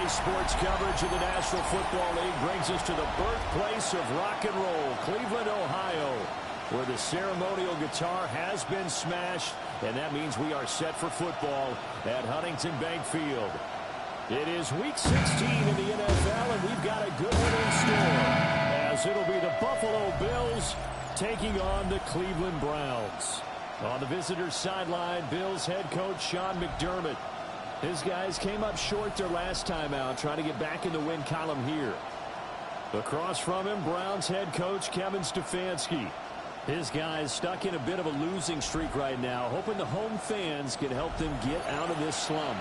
sports coverage of the National Football League brings us to the birthplace of rock and roll, Cleveland, Ohio, where the ceremonial guitar has been smashed, and that means we are set for football at Huntington Bank Field. It is Week 16 in the NFL, and we've got a good one in store, as it'll be the Buffalo Bills taking on the Cleveland Browns. On the visitors' sideline, Bills head coach Sean McDermott. His guys came up short their last time out, trying to get back in the win column here. Across from him, Browns head coach Kevin Stefanski. His guys stuck in a bit of a losing streak right now, hoping the home fans can help them get out of this slump.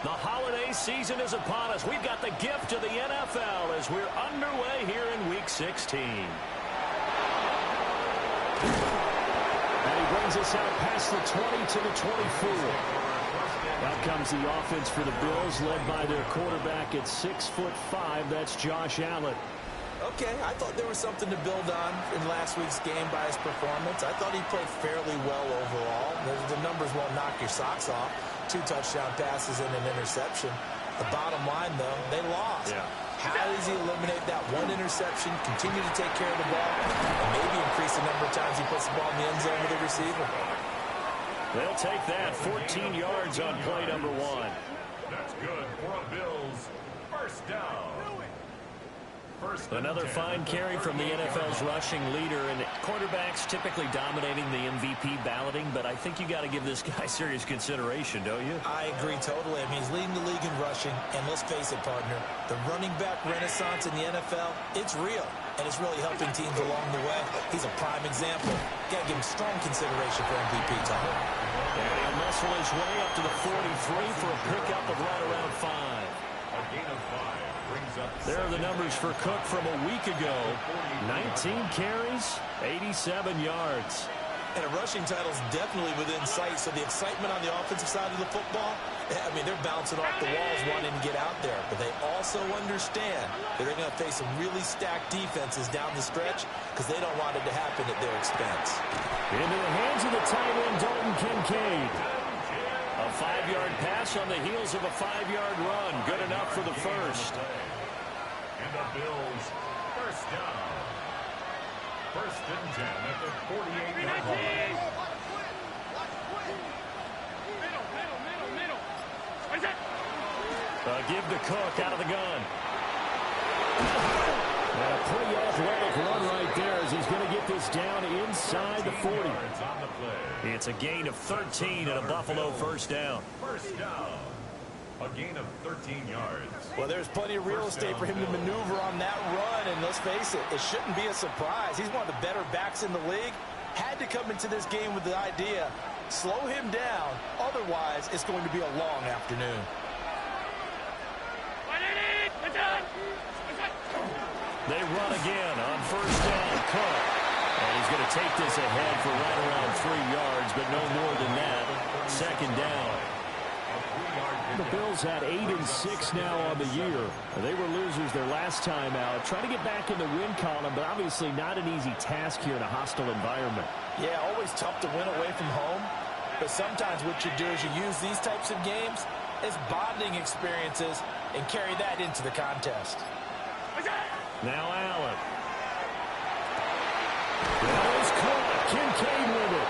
The holiday season is upon us. We've got the gift of the NFL as we're underway here in Week 16. And he brings us out past the 20 to the 24. Out comes the offense for the Bills, led by their quarterback at 6'5". That's Josh Allen. Okay, I thought there was something to build on in last week's game by his performance. I thought he played fairly well overall. The numbers won't knock your socks off. 2 touchdown passes and an interception. The bottom line, though, they lost. Yeah. How does he eliminate that one interception, continue to take care of the ball, and maybe increase the number of times he puts the ball in the end zone with the receiver? They'll take that. 14 yards on play number 1. That's good for a Bills first down. Another fine carry from the NFL's rushing leader, and quarterbacks typically dominating the MVP balloting, but I think you got to give this guy serious consideration, don't you? I agree totally. I mean, he's leading the league in rushing, and let's face it, partner, the running back renaissance in the NFL, it's real, and it's really helping teams along the way. He's a prime example. Got to give him strong consideration for MVP time. And he'll muscle his way up to the 43 for a pickup of right around 5. A gain of 5. There are the numbers for Cook from a week ago. 19 carries, 87 yards. And a rushing title is definitely within sight, so the excitement on the offensive side of the football, I mean, they're bouncing off the walls wanting to get out there. But they also understand that they're going to face some really stacked defenses down the stretch because they don't want it to happen at their expense. Into the hands of the tight end, Dalton Kincaid. A 5-yard pass on the heels of a 5-yard run. Good enough for the first. And the Bills first down. First and 10 at the 48-yard line. Give to Cook out of the gun. And a pretty athletic run right there as he's going to get this down inside the 40. It's a gain of 13 and a Buffalo first down. First down. A gain of 13 yards. Well, there's plenty of real estate for him to maneuver on that run, and let's face it, it shouldn't be a surprise. He's one of the better backs in the league. Had to come into this game with the idea, slow him down, otherwise it's going to be a long afternoon. They run again on first down. Cook. And he's going to take this ahead for right around 3 yards, but no more than that. Second down. The Bills had 8-6 now on the year. They were losers their last time out. Trying to get back in the win column, but obviously not an easy task here in a hostile environment. Yeah, always tough to win away from home. But sometimes what you do is you use these types of games as bonding experiences and carry that into the contest. Now Allen. That is caught. Kincaid with it.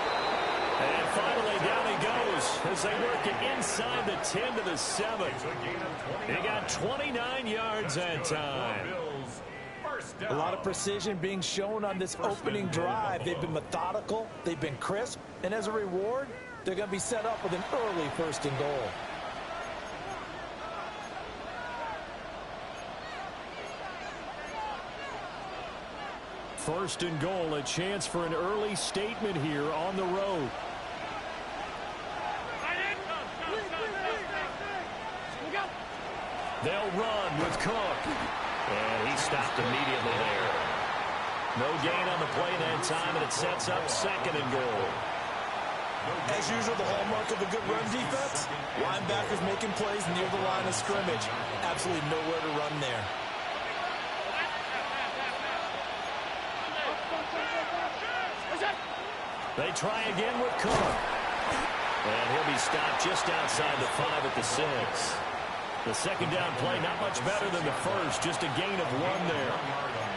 And finally down he goes as they work it inside the 10 to the 7. He got 29 yards that time. A lot of precision being shown on this opening drive. They've been methodical. They've been crisp. And as a reward, they're going to be set up with an early first and goal. First and goal, a chance for an early statement here on the road. They'll run with Cook. And he stopped immediately there. No gain on the play that time, and it sets up second and goal. As usual, the hallmark of a good run defense, linebackers making plays near the line of scrimmage. Absolutely nowhere to run there. They try again with Cook. And he'll be stopped just outside the 5 at the 6. The second down play, not much better than the first, just a gain of 1 there.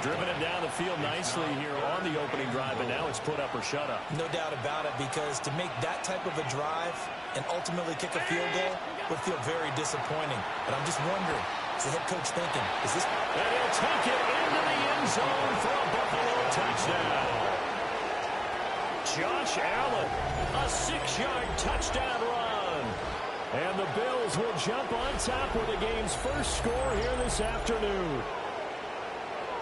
Driven it down the field nicely here on the opening drive, and now it's put up or shut up. No doubt about it, because to make that type of a drive and ultimately kick a field goal would feel very disappointing. But I'm just wondering, is the head coach thinking, is this... And he'll take it into the end zone for a Buffalo touchdown. Josh Allen, a 6-yard touchdown run. And the Bills will jump on top with the game's first score here this afternoon.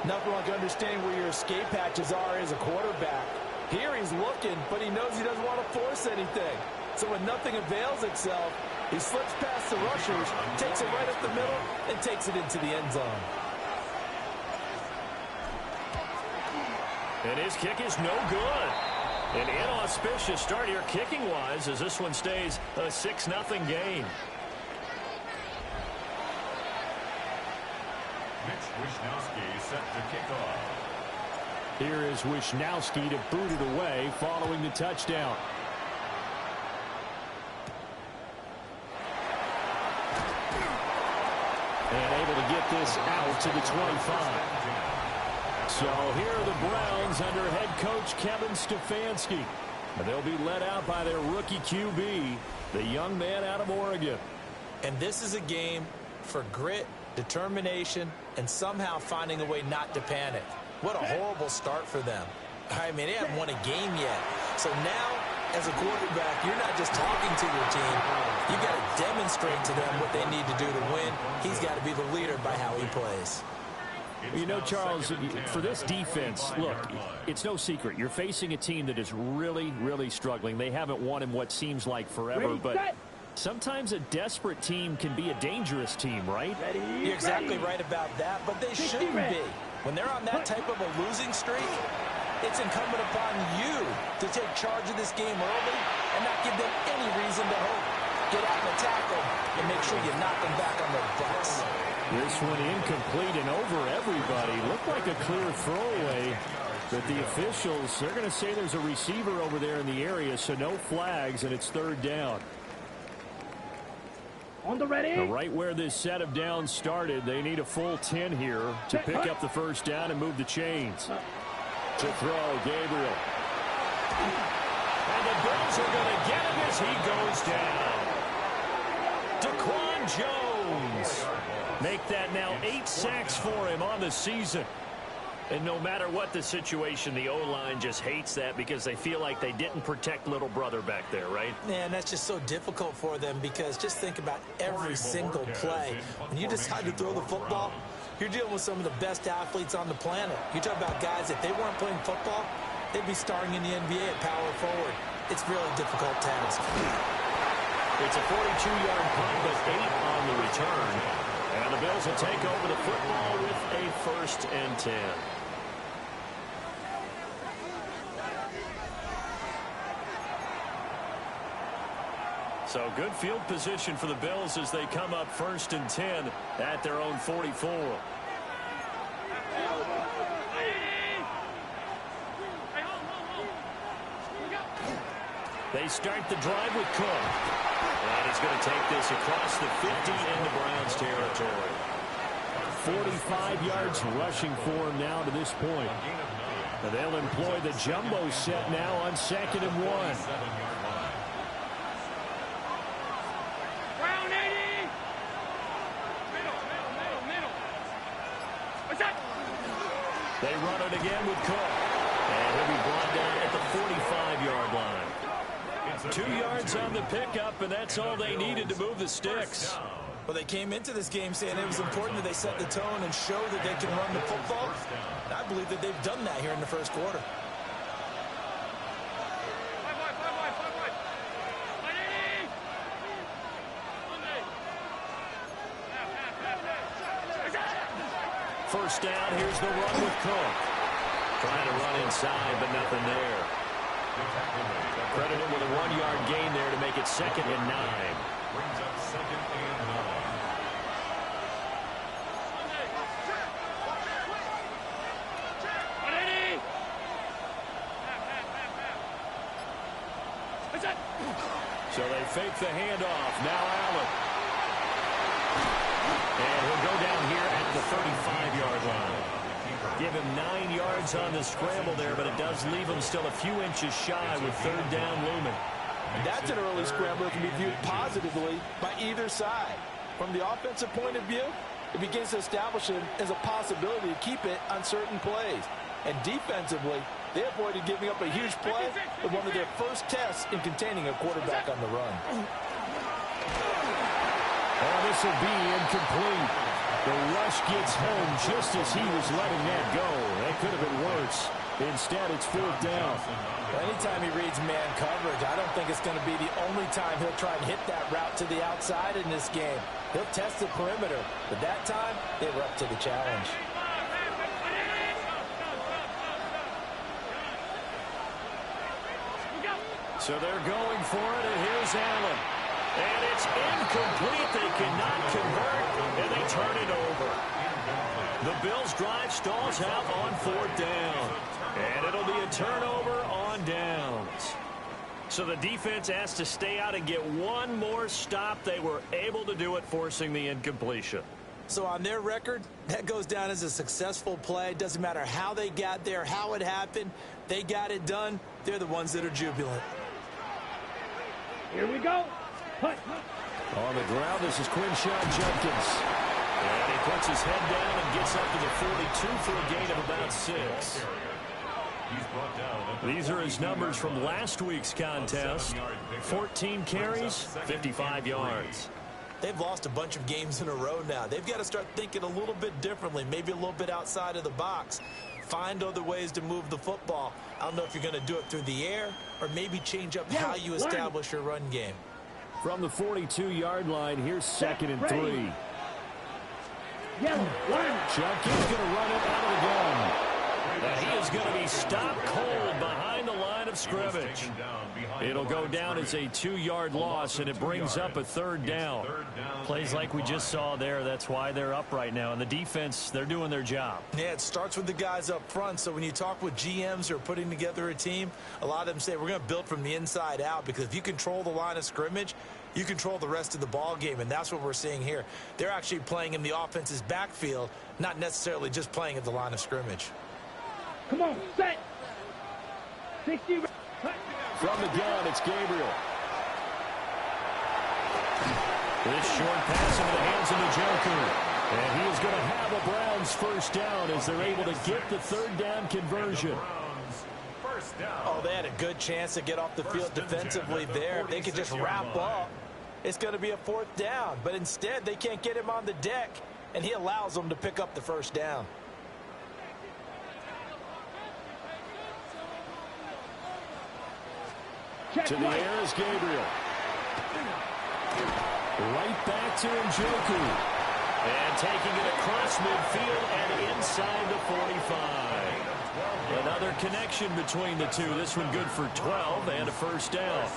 Nothing like understanding where your escape hatches are as a quarterback. Here he's looking, but he knows he doesn't want to force anything. So when nothing avails itself, he slips past the rushers, takes it right up the middle, and takes it into the end zone. And his kick is no good. An inauspicious start here kicking-wise as this one stays a 6-0 game. Mitch Wishnowsky set to kick off. Here is Wishnowsky to boot it away following the touchdown. And able to get this out to the 25. So here are the Browns under head coach Kevin Stefanski. And they'll be led out by their rookie QB, the young man out of Oregon. And this is a game for grit, determination, and somehow finding a way not to panic. What a horrible start for them. I mean, they haven't won a game yet. So now, as a quarterback, you're not just talking to your team. You've got to demonstrate to them what they need to do to win. He's got to be the leader by how he plays. You know, Charles, for this defense, look, it's no secret. You're facing a team that is really, really struggling. They haven't won in what seems like forever, but sometimes a desperate team can be a dangerous team, right? You're exactly right about that, but they shouldn't be. When they're on that type of a losing streak, it's incumbent upon you to take charge of this game early and not give them any reason to hope. Get out and attack them and make sure you knock them back on their butts. This one incomplete and over everybody. Looked like a clear throwaway, but the officials, they're going to say there's a receiver over there in the area, so no flags, and it's third down. On the ready. Right where this set of downs started, they need a full 10 here to pick up the first down and move the chains. To throw, Gabriel. And the Bills are going to get him as he goes down. Daquan Jones. Make that now 8 sacks for him on the season. And no matter what the situation, the O-line just hates that because they feel like they didn't protect little brother back there, right? Man, that's just so difficult for them because just think about every single play. When you decide to throw the football, you're dealing with some of the best athletes on the planet. You talk about guys, if they weren't playing football, they'd be starring in the NBA at power forward. It's a really difficult task. It's a 42-yard punt, but 8 on the return. And the Bills will take over the football with a 1st and 10. So good field position for the Bills as they come up 1st and 10 at their own 44. They start the drive with Cook. And he's going to take this across the 50 into Browns territory. 45 yards rushing for him now to this point. And they'll employ the jumbo set now on 2nd and 1. They run it again with Cook. And he'll be brought down at the 45-yard line. 2 yards on the pickup, and that's all they needed to move the sticks. Well, they came into this game saying it was important that they set the tone and show that they can run the football. And I believe that they've done that here in the first quarter. First down, here's the run with Cook. Trying to run inside, but nothing there. Credit him with a 1-yard gain there to make it 2nd and 9. Brings up 2nd and 9. So they fake the handoff. Now Allen. And he'll go down here at the 35-yard line. Give him 9 yards on the scramble there, but it does leave him still a few inches shy with third down looming. That's an early scramble that can be viewed positively by either side. From the offensive point of view, it begins to establish it as a possibility to keep it on certain plays. And defensively, they avoided giving up a huge play with one of their first tests in containing a quarterback on the run. Oh, this will be incomplete. The rush gets home just as he was letting that go. That could have been worse. Instead, it's fourth down. Well, anytime he reads man coverage, I don't think it's going to be the only time he'll try and hit that route to the outside in this game. He'll test the perimeter, but that time, they were up to the challenge. So they're going for it, and here's Allen. And it's incomplete. They cannot convert, and they turn it over. The Bills' drive stalls out on fourth down. And it'll be a turnover on downs. So the defense has to stay out and get one more stop. They were able to do it, forcing the incompletion. So on their record, that goes down as a successful play. Doesn't matter how they got there, how it happened. They got it done. They're the ones that are jubilant. Here we go. Put. On the ground, this is Quinshawn Judkins. And he puts his head down and gets up to the 42 for a gain of about 6. These are his numbers from last week's contest. 14 carries, 55 yards. They've lost a bunch of games in a row now. They've got to start thinking a little bit differently, maybe a little bit outside of the box. Find other ways to move the football. I don't know if you're going to do it through the air or maybe change up how you establish your run game. From the 42-yard line, here's 2nd and 3. Judkins going to run it out of the gun. And he is going to be stopped cold behind the line of scrimmage. It'll go down as a 2-yard loss, and it brings up a third down. Plays like we just saw there, that's why they're up right now. And the defense, they're doing their job. Yeah, it starts with the guys up front. So when you talk with GMs who are putting together a team, a lot of them say we're going to build from the inside out, because if you control the line of scrimmage, you control the rest of the ball game, and that's what we're seeing here. They're actually playing in the offense's backfield, not necessarily just playing at the line of scrimmage. Come on, set. 60. From the gun, it's Gabriel. This short pass into the hands of Njoku. And he is going to have a Browns first down as they're able to get the third down conversion. Oh, they had a good chance to get off the field defensively there. If they could just wrap up, it's going to be a fourth down. But instead, they can't get him on the deck, and he allows them to pick up the first down. To the air is Gabriel. Right back to Njoku. And taking it across midfield and inside the 45. Another connection between the two. This one good for 12 and a first down.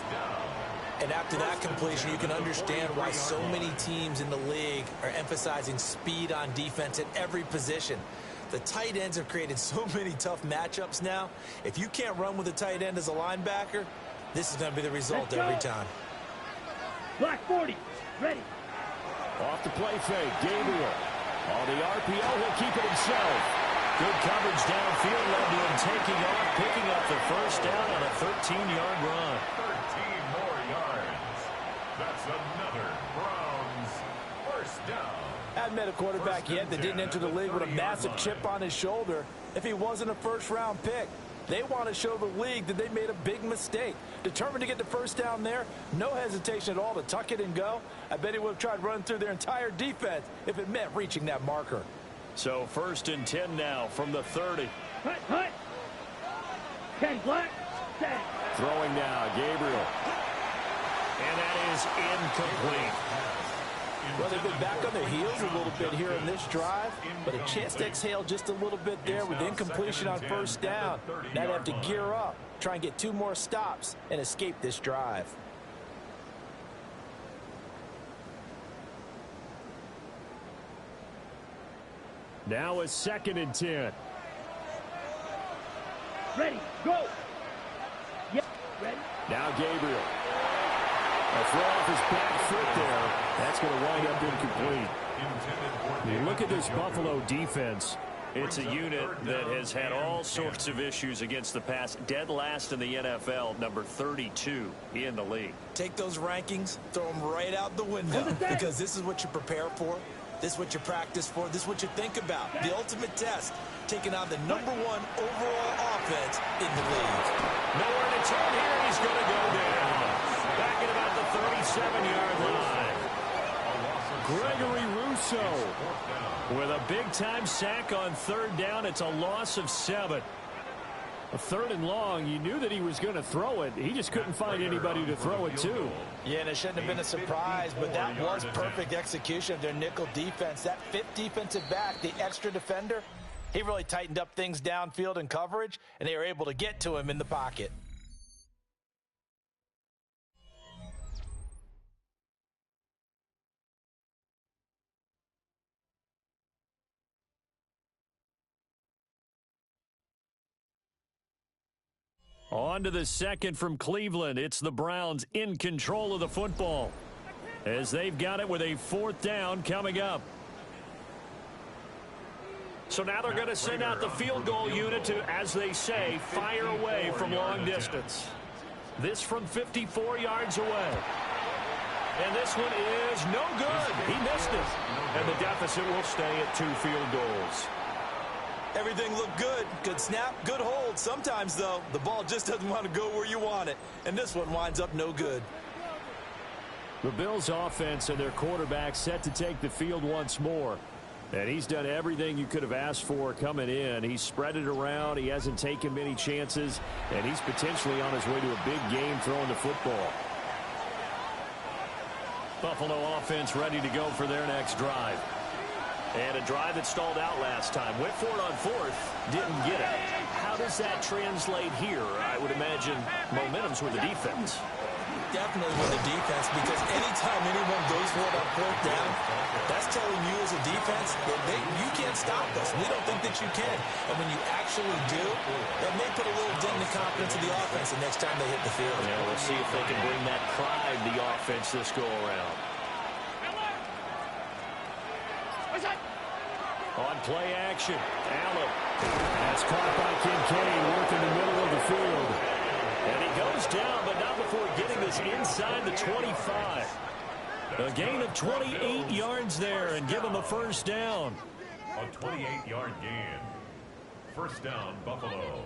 And after that completion, you can understand why so many teams in the league are emphasizing speed on defense at every position. The tight ends have created so many tough matchups now. If you can't run with a tight end as a linebacker, this is going to be the result every time. Black 40. Ready. Off the play fake, Gabriel. On the RPO, he'll keep it himself. Good coverage downfield led to him taking off, picking up the first down on a 13-yard run. 13 more yards. That's another Browns first down. I haven't met a quarterback yet that didn't enter the league with a massive chip on his shoulder if he wasn't a first-round pick. They want to show the league that they made a big mistake. Determined to get the first down there, no hesitation at all to tuck it and go. I bet he would have tried running through their entire defense if it meant reaching that marker. So 1st and 10 now from the 30. Hut. 10 black. Set. Throwing now, Gabriel. And that is incomplete. Well, they've been back on their heels a little bit here in this drive, but a chance to exhale just a little bit there with incompletion on first down. Now they have to gear up, try and get 2 more stops, and escape this drive. Now it's 2nd and 10. Ready. Go. Yeah. Ready. Now Gabriel. A throw off his back foot there. That's going to wind up incomplete. You look at this Buffalo defense. It's a unit that has had all sorts of issues against the pass. Dead last in the NFL, number 32 in the league. Take those rankings, throw them right out the window, because this is what you prepare for. This is what you practice for. This is what you think about. The ultimate test, taking on the #1 overall offense in the league. Nowhere to turn here. He's going to go down. Back at about the 37-yard line. Gregory Rousseau with a big-time sack on 3rd down. It's a loss of 7. A 3rd and long, you knew that he was going to throw it. He just couldn't find anybody to throw it to. Yeah, and it shouldn't have been a surprise, but that was perfect execution of their nickel defense. That 5th defensive back, the extra defender, he really tightened up things downfield in coverage, and they were able to get to him in the pocket. On to the second from Cleveland. It's the Browns in control of the football as they've got it with a 4th down coming up. So now they're going to send out the field goal unit to, as they say, fire away from long distance. This from 54 yards away. And this one is no good. He missed it. And the deficit will stay at 2 field goals. Everything looked good. Good snap, good hold. Sometimes, though, the ball just doesn't want to go where you want it. And this one winds up no good. The Bills' offense and their quarterback set to take the field once more. And he's done everything you could have asked for coming in. He's spread it around. He hasn't taken many chances. And he's potentially on his way to a big game throwing the football. Buffalo offense ready to go for their next drive. And a drive that stalled out last time. Went for it on 4th. Didn't get it. How does that translate here? I would imagine momentum's with the defense. Definitely with the defense, because anytime anyone goes for it on 4th down, that's telling you as a defense that you can't stop us. We don't think that you can. And when you actually do, that may put a little dent in the confidence of the offense the next time they hit the field. Yeah, we'll see if they can bring that pride to the offense this go around. On play action, Allen. That's caught by Kincaid, working the middle of the field. And he goes down, but not before getting this inside the 25. A gain of 28 yards there and give him a 1st down. A 28-yard gain. 1st down, Buffalo.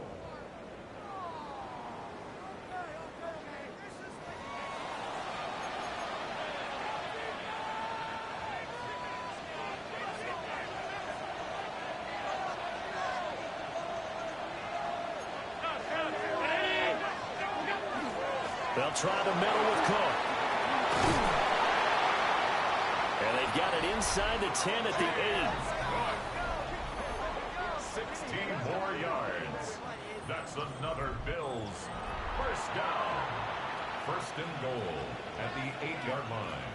They'll try to meddle with Cook. And they've got it inside the 10 at the 8. 16 more yards. That's another Bills 1st down. 1st and goal at the 8-yard line.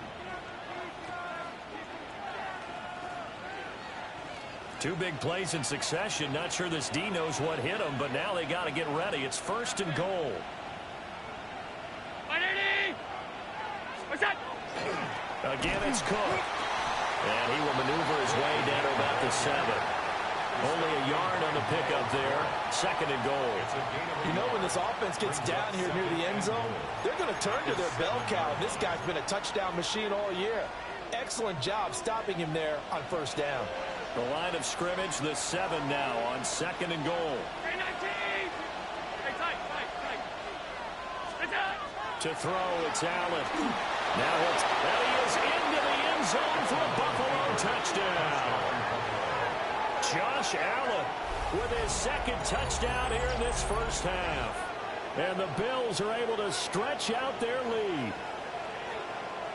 2 big plays in succession. Not sure this D knows what hit him, but now they got to get ready. It's 1st and goal. Again, it's Cook. And he will maneuver his way down to about the 7. Only a yard on the pickup there. 2nd and goal. You know, when this offense gets down here near the end zone, they're going to turn to their bell cow. This guy's been a touchdown machine all year. Excellent job stopping him there on 1st down. The line of scrimmage, the 7 now on 2nd and goal. To throw, it's Allen. Now he is into the end zone for a Buffalo touchdown. Josh Allen with his 2nd touchdown here in this 1st half. And the Bills are able to stretch out their lead.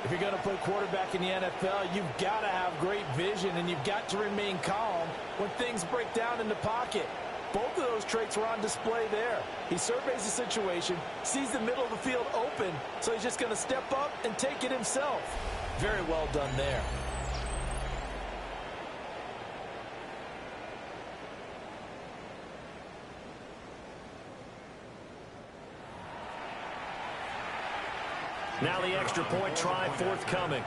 If you're going to play quarterback in the NFL, you've got to have great vision, and you've got to remain calm when things break down in the pocket. Both of those traits were on display there. He surveys the situation, sees the middle of the field open, so he's just going to step up and take it himself. Very well done there. Now the extra point try forthcoming.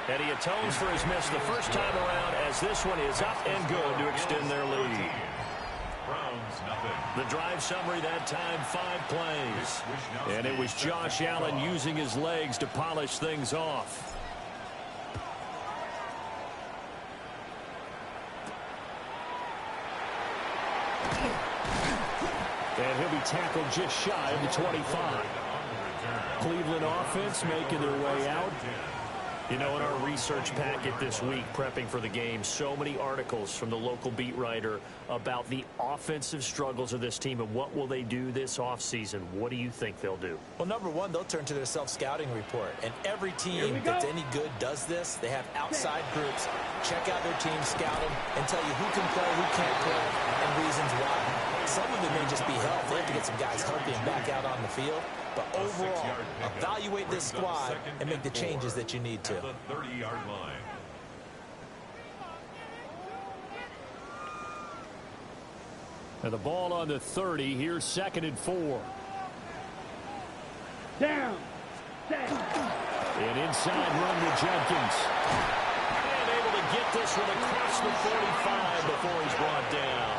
And he atones for his miss the first time around as this one is up and good to extend their lead. Browns nothing. The drive summary that time, 5 plays. And it was Josh Allen using his legs to polish things off. And he'll be tackled just shy of the 25. Cleveland offense making their way out. You know, in our research packet this week, prepping for the game, so many articles from the local beat writer about the offensive struggles of this team and what will they do this offseason. What do you think they'll do? Well, number one, they'll turn to their self-scouting report. And every team that's any good does this. They have outside groups. Check out their team, scout them, and tell you who can play, who can't play, and reasons why. Some of it may just be health. They have to get some guys healthy and back out on the field. But overall, evaluate this squad and make the changes that you need to. The 30-yard line. And the ball on the 30. Here's 2nd and 4. Down. Set. An inside run to Jenkins. And able to get this one across the 45 before he's brought down.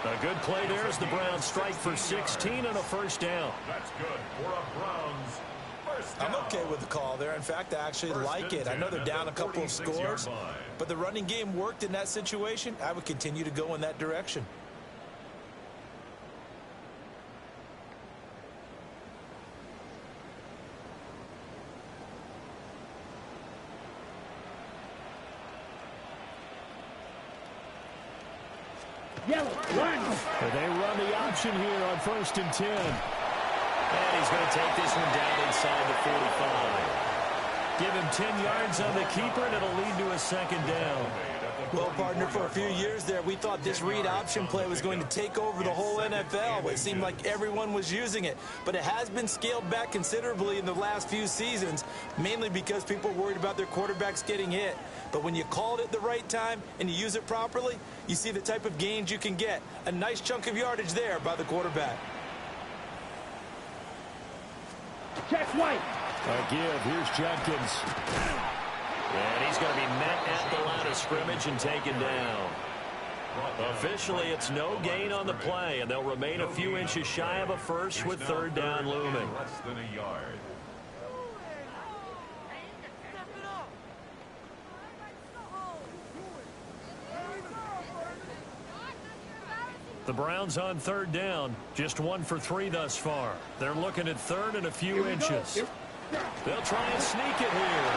A good play there as the Browns strike for 16 and a first down. That's good for a Browns first down. I'm okay with the call there. In fact, I actually like it. I know they're down a couple of scores, but the running game worked in that situation. I would continue to go in that direction. Yellow. Run. And they run the option here on 1st and 10. And he's going to take this one down inside the 45. Give him 10 yards on the keeper, and it'll lead to a 2nd down. Well, partner, for a few years there, we thought this read option play was going to take over the whole NFL. It seemed like everyone was using it. But it has been scaled back considerably in the last few seasons, mainly because people are worried about their quarterbacks getting hit. But when you call it at the right time and you use it properly, you see the type of gains you can get. A nice chunk of yardage there by the quarterback. Check White. A give. Here's Jenkins. And he's going to be met at the line of scrimmage and taken down. Officially, it's no gain on the play, and they'll remain a few inches shy of a first with 3rd down looming. Less than a yard. The Browns on 3rd down, just 1 for 3 thus far. They're looking at 3rd and a few inches. They'll try and sneak it here.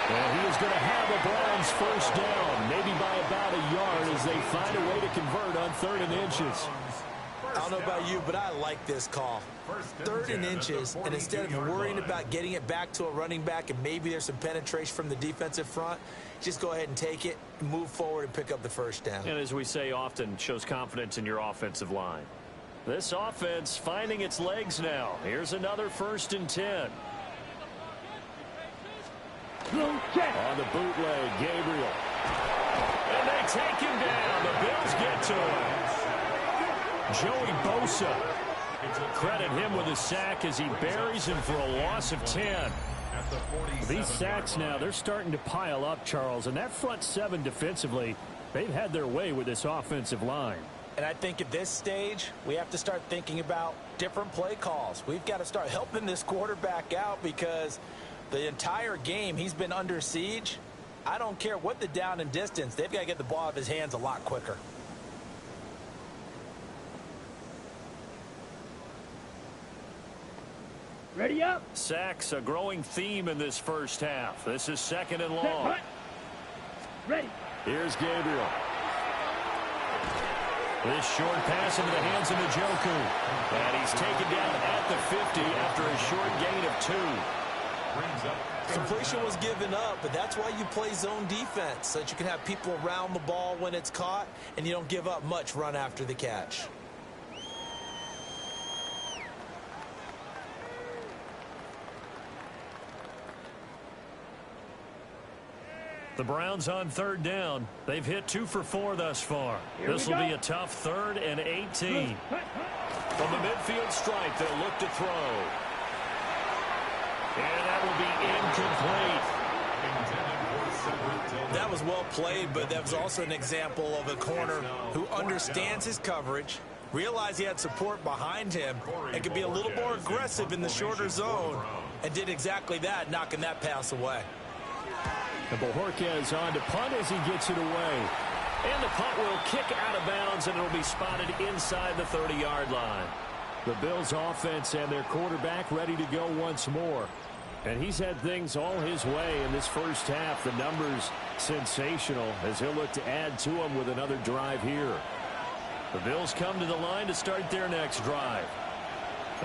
And he is going to have the Browns first down, maybe by about a yard as they find a way to convert on 3rd and inches. I don't know about you, but I like this call. 3rd and inches, and instead of worrying about getting it back to a running back and maybe there's some penetration from the defensive front, just go ahead and take it, move forward, and pick up the first down. And as we say often, shows confidence in your offensive line. This offense finding its legs now. Here's another 1st and 10. On the bootleg, Gabriel. And they take him down. The Bills get to him. Joey Bosa. Credit him with a sack as he buries him for a loss of 10. These sacks now, they're starting to pile up, Charles. And that front 7 defensively, they've had their way with this offensive line. And I think at this stage, we have to start thinking about different play calls. We've got to start helping this quarterback out because the entire game he's been under siege. I don't care what the down and distance. They've got to get the ball out of his hands a lot quicker. Ready up. Sacks, a growing theme in this first half. This is 2nd and long. Ready. Here's Gabriel. This short pass into the hands of Njoku. And he's taken down at the 50 after a short gain of 2. Completion was given up, but that's why you play zone defense, so that you can have people around the ball when it's caught, and you don't give up much run after the catch. The Browns on third down. They've hit 2 for 4 thus far. This will be a tough 3rd and 18. From the midfield stripe, they'll look to throw. And that will be incomplete. That was well played, but that was also an example of a corner who understands his coverage, realized he had support behind him, and could be a little more aggressive in the shorter zone, and did exactly that, knocking that pass away. And Bojorquez on to punt as he gets it away. And the punt will kick out of bounds, and it'll be spotted inside the 30-yard line. The Bills offense and their quarterback ready to go once more. And he's had things all his way in this first half. The numbers sensational as he'll look to add to them with another drive here. The Bills come to the line to start their next drive.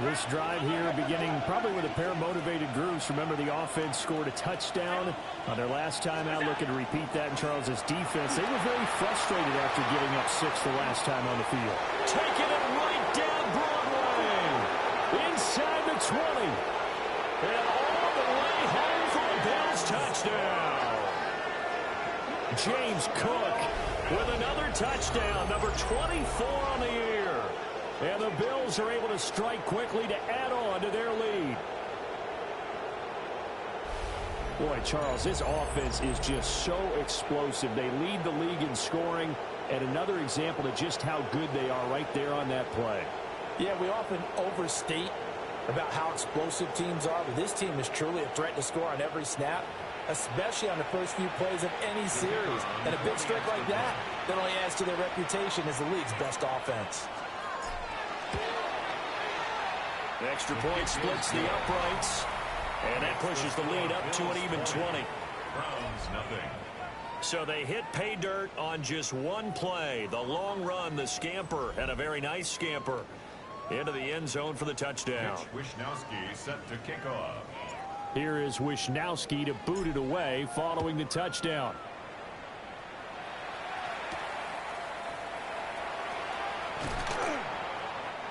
This drive here beginning probably with a pair of motivated groups. Remember, the offense scored a touchdown on their last time out, looking to repeat that in Charles' defense. They were very frustrated after giving up 6 the last time on the field. Taking it right down Broadway. Inside the 20. And all the way home for a Bills touchdown. James Cook with another touchdown, number 24 on the year. And the Bills are able to strike quickly to add on to their lead. Boy, Charles, this offense is just so explosive. They lead the league in scoring, and another example of just how good they are right there on that play. Yeah, we often overstate about how explosive teams are, but this team is truly a threat to score on every snap, especially on the first few plays of any series. And a big strike like that only adds to their reputation as the league's best offense. The extra point splits the uprights, and that pushes the lead up to an even 20. Browns nothing. So they hit pay dirt on just one play. The long run, the scamper, and a very nice scamper into the end zone for the touchdown. Wisnowski set to kick off. Here is Wisnowski to boot it away following the touchdown.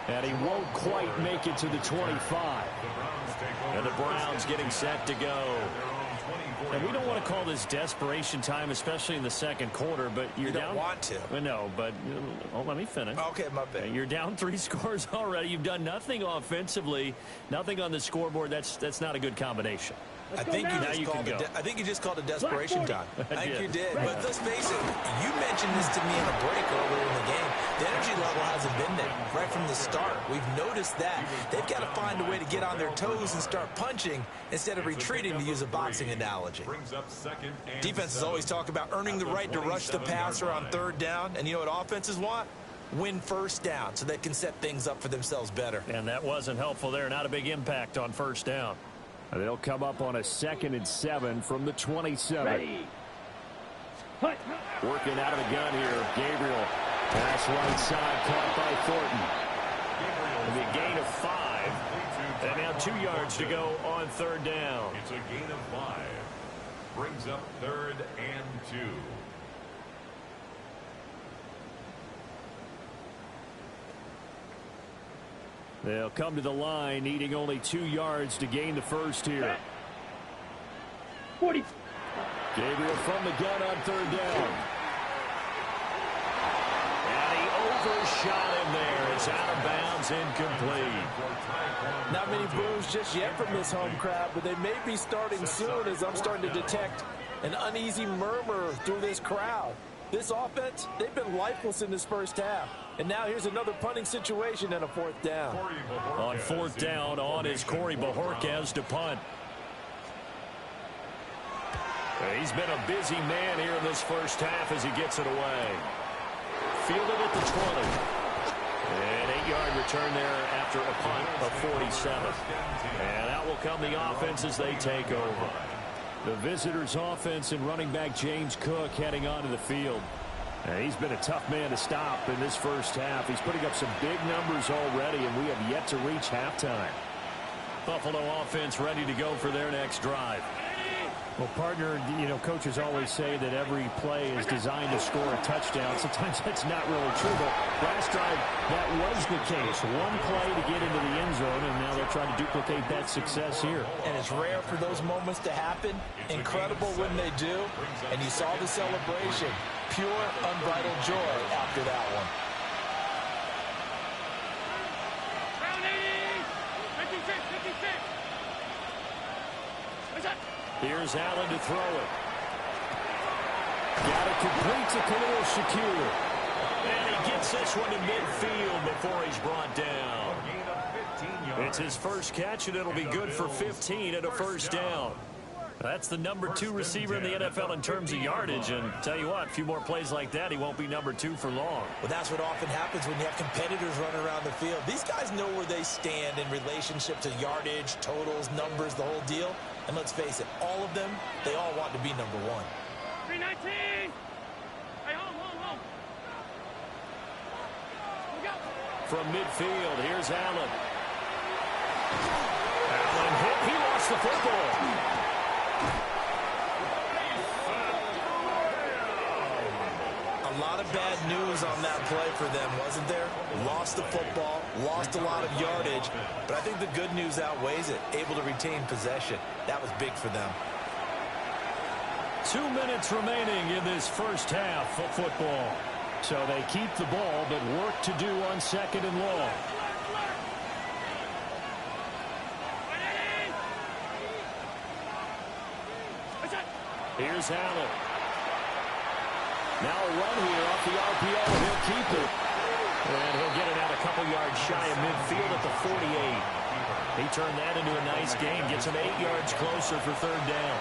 And he won't quite make it to the 25. And the Browns getting set to go. And we don't want to call this desperation time, especially in the second quarter, but you're down. You don't want to. Well, no, but let me finish. Okay, my bad. You're down 3 scores already. You've done nothing offensively, nothing on the scoreboard. That's not a good combination. I think you just called it desperation time. I think you did. But let's face it, you mentioned this to me in a break earlier in the game. The energy level hasn't been there right from the start. We've noticed that. They've got to find a way to get on their toes and start punching instead of retreating, to use a boxing analogy. Defenses always talk about earning the right to rush the passer on third down. And you know what offenses want? Win first down so they can set things up for themselves better. And that wasn't helpful there. Not a big impact on first down. They'll come up on a 2nd and 7 from the 27. Ready. Working out of the gun here. Gabriel. Pass right side, caught by Thornton. It'll be a gain of 5. And now 2 yards to go on third down. It's a gain of 5. Brings up 3rd and 2. They'll come to the line, needing only 2 yards to gain the first here. 40. Gabriel from the gun on third down. And he overshot him there. It's out of bounds, incomplete. Not many boos just yet from this home crowd, but they may be starting soon, as I'm starting to detect an uneasy murmur through this crowd. This offense, they've been lifeless in this first half. And now here's another punting situation and a 4th down. On 4th down, on is Corey Bojorquez to punt. He's been a busy man here in this first half as he gets it away. Fielded at the 20. An 8-yard return there after a punt of 47. And out will come the offense as they take over. The visitors' offense and running back James Cook heading onto the field. He's been a tough man to stop in this first half. He's putting up some big numbers already, and we have yet to reach halftime. Buffalo offense ready to go for their next drive. Well, partner, you know, coaches always say that every play is designed to score a touchdown. Sometimes that's not really true, but last drive, that was the case. One play to get into the end zone, and now they'll try to duplicate that success here. And it's rare for those moments to happen. Incredible when they do. And you saw the celebration. Pure, unbridled joy after that one. Here's Allen to throw it. Got it complete to Khalil Shakir. And he gets this one to midfield before he's brought down. It's his first catch, and it'll be good for 15 at a first down. That's the number 2 receiver in the NFL in terms of yardage. And tell you what, a few more plays like that, he won't be number 2 for long. Well, that's what often happens when you have competitors running around the field. These guys know where they stand in relationship to yardage, totals, numbers, the whole deal. And let's face it, all of them, they all want to be number 1. 319! Hey, home. From midfield, here's Allen. Allen hit. He lost the football. A lot of bad news on that play for them, wasn't there? Lost the football, lost a lot of yardage, but I think the good news outweighs it. Able to retain possession. That was big for them. 2 minutes remaining in this first half of football. So they keep the ball, but work to do on 2nd and long. Here's Allen. Now a run here off the RPO. He'll keep it. And he'll get it out a couple yards shy of midfield at the 48. He turned that into a nice gain. Gets him 8 yards closer for 3rd down.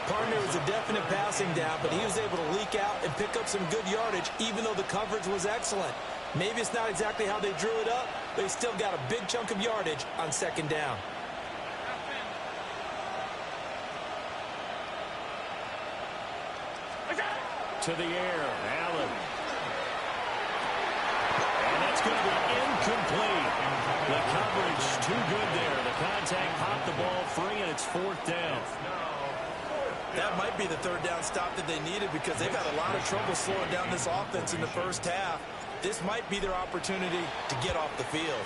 Partner was a definite passing down, but he was able to leak out and pick up some good yardage, even though the coverage was excellent. Maybe it's not exactly how they drew it up, but he still got a big chunk of yardage on 2nd down. To the air, Allen. And that's going to be incomplete. The coverage too good there. The contact popped the ball free, and it's 4th down. That might be the 3rd down stop that they needed because they've had a lot of trouble slowing down this offense in the first half. This might be their opportunity to get off the field.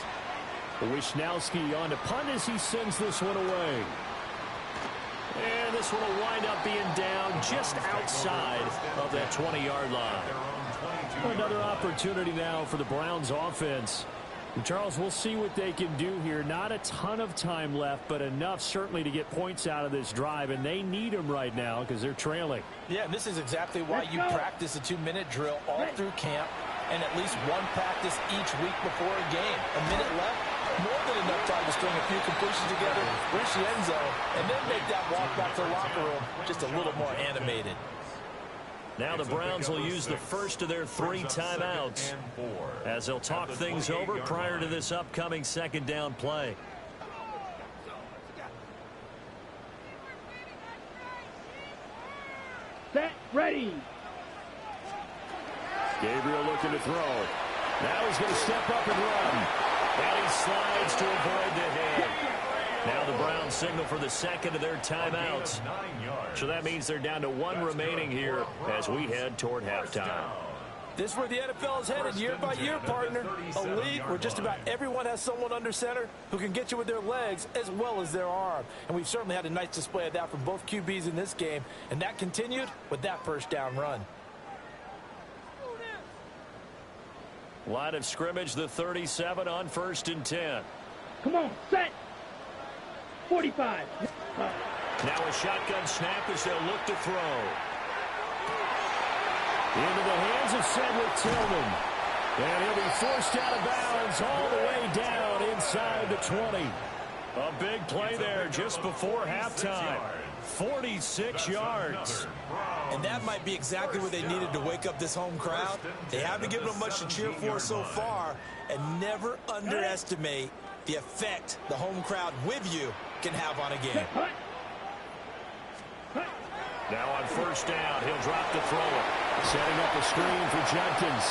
Wisnowski on to punt as he sends this one away. And this one will wind up being down just outside of that 20-yard line. Another opportunity now for the Browns offense. And Charles, we'll see what they can do here. Not a ton of time left, but enough certainly to get points out of this drive, and they need them right now because they're trailing. Yeah, and this is exactly why you practice a 2-minute drill all through camp and at least one practice each week before a game. A minute left, more than enough time to string a few completions together, reach the end zone, and then make that walk back to the locker room just a little more animated. Now the Browns will use the first of their 3 timeouts as they'll talk things over prior to this upcoming 2nd down play. Set, ready. Gabriel looking to throw. Now he's going to step up and run. And he slides to avoid the hit. Now the Browns signal for the 2nd of their timeouts. So that means they're down to 1 remaining here as we head toward halftime. This is where the NFL is headed year by year, partner. A league where just about everyone has someone under center who can get you with their legs as well as their arm. And we've certainly had a nice display of that from both QBs in this game. And that continued with that first down run. Line of scrimmage, the 37 on 1st and 10. Come on, set. 45. Now a shotgun snap as they'll look to throw. Into the hands of Cedric Tillman. And he'll be forced out of bounds all the way down inside the 20. A big play there just before halftime. 46 yards. And that might be exactly what they needed to wake up this home crowd. They haven't given them much to cheer for so far. And never underestimate the effect the home crowd with you can have on a game. Now on 1st down, he'll drop the throw. Setting up a screen for Jenkins.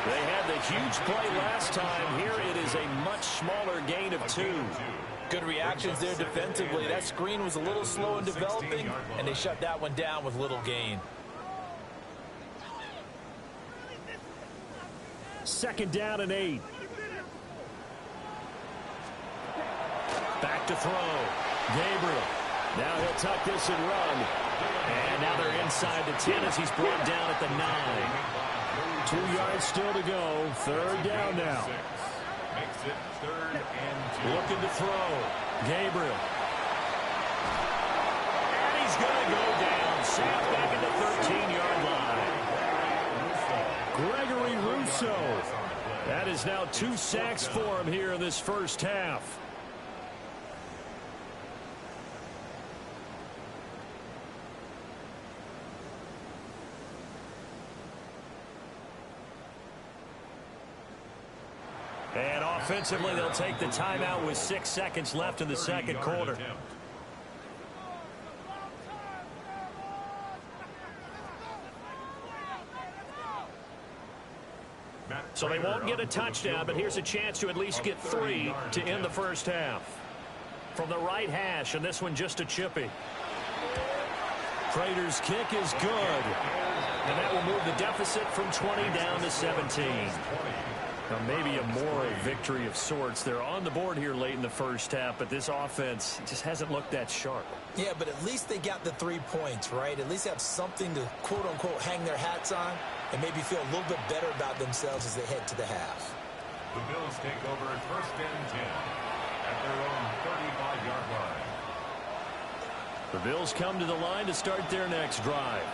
They had the huge play last time. Here it is a much smaller gain of 2. Good reactions there defensively. That screen was a little slow in developing, and they shut that one down with little gain. Second down and 8. Back to throw. Gabriel. Now he'll tuck this and run. And now they're inside the 10 as he's brought down at the 9. 2 yards still to go. Third down now. Makes it 3rd and 2. Looking to throw. Gabriel. And he's going to go down. Sacked back at the 13-yard line. Gregory Rousseau. That is now 2 sacks for him here in this first half. And offensively, they'll take the timeout with 6 seconds left in the second quarter. So they won't get a touchdown, but here's a chance to at least get 3 to end the first half. From the right hash, and this one just a chippy. Prater's kick is good. And that will move the deficit from 20 down to 17. Now maybe a moral victory of sorts. They're on the board here late in the first half, but this offense just hasn't looked that sharp. Yeah, but at least they got the 3 points, right? At least have something to, quote-unquote, hang their hats on and maybe feel a little bit better about themselves as they head to the half. The Bills take over at 1st and 10 at their own 35-yard line. The Bills come to the line to start their next drive.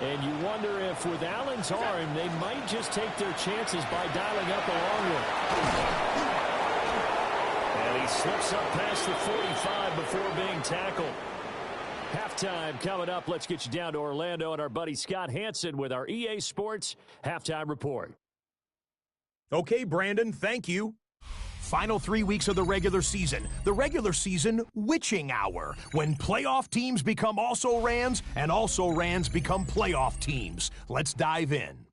And you wonder if with Allen's arm, they might just take their chances by dialing up a long one. And he slips up past the 45 before being tackled. Halftime coming up. Let's get you down to Orlando and our buddy Scott Hansen with our EA Sports Halftime Report. Okay, Brandon, thank you. Final 3 weeks of the regular season witching hour, when playoff teams become also-rans and also-rans become playoff teams. Let's dive in.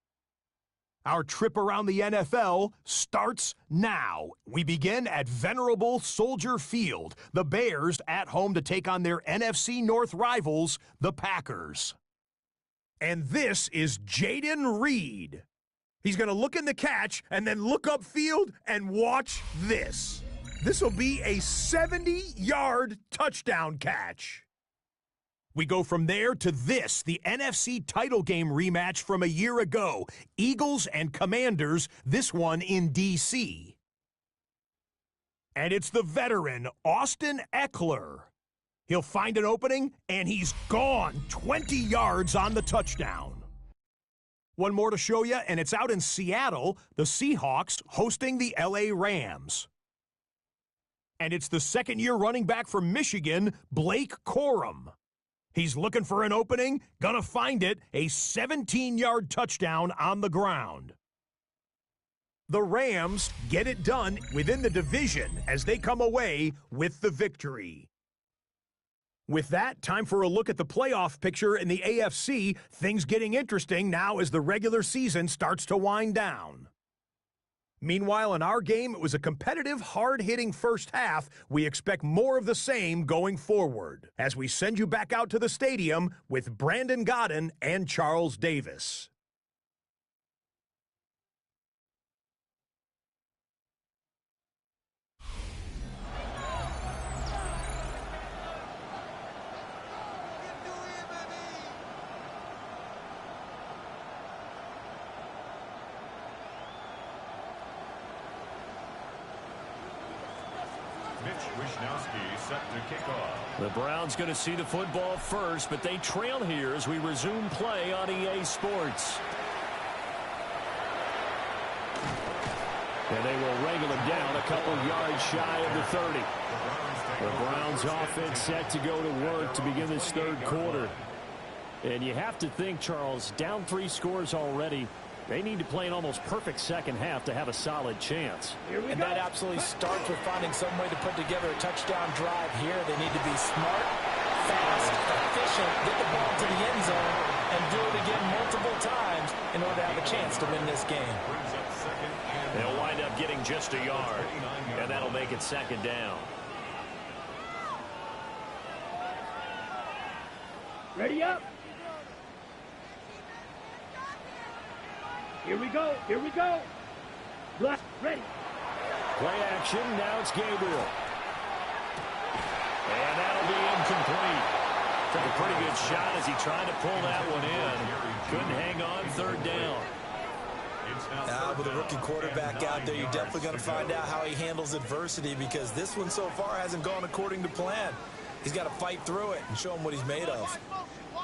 Our trip around the NFL starts now. We begin at venerable Soldier Field, the Bears at home to take on their NFC North rivals, the Packers. And this is Jaden Reed. He's going to look in the catch and then look upfield and watch this. This will be a 70-yard touchdown catch. We go from there to this, the NFC title game rematch from a year ago. Eagles and Commanders, this one in D.C. And it's the veteran, Austin Eckler. He'll find an opening, and he's gone 20 yards on the touchdown. One more to show you, and it's out in Seattle, the Seahawks hosting the L.A. Rams. And it's the second-year running back from Michigan, Blake Corum. He's looking for an opening, gonna find it, a 17-yard touchdown on the ground. The Rams get it done within the division as they come away with the victory. With that, time for a look at the playoff picture in the AFC. Things getting interesting now as the regular season starts to wind down. Meanwhile, in our game, it was a competitive, hard-hitting first half. We expect more of the same going forward as we send you back out to the stadium with Brandon Godden and Charles Davis. Set to kick off. The Browns going to see the football first, but they trail here as we resume play on EA Sports. And they will wrangle him down a couple yards shy of the 30. The Browns offense set to go to work to begin this third quarter. And you have to think, Charles, down 3 scores already. They need to play an almost perfect second half to have a solid chance. And that absolutely starts with finding some way to put together a touchdown drive here. They need to be smart, fast, efficient, get the ball to the end zone, and do it again multiple times in order to have a chance to win this game. They'll wind up getting just a yard, and that'll make it second down. Ready up. Here we go. Here we go. Black, ready. Play action. Now it's Gabriel. And that'll be incomplete. Took a pretty good shot as he tried to pull that one in. Couldn't hang on, third down. With a rookie quarterback out there, you're definitely going to find out how he handles adversity, because this one so far hasn't gone according to plan. He's got to fight through it and show him what he's made of.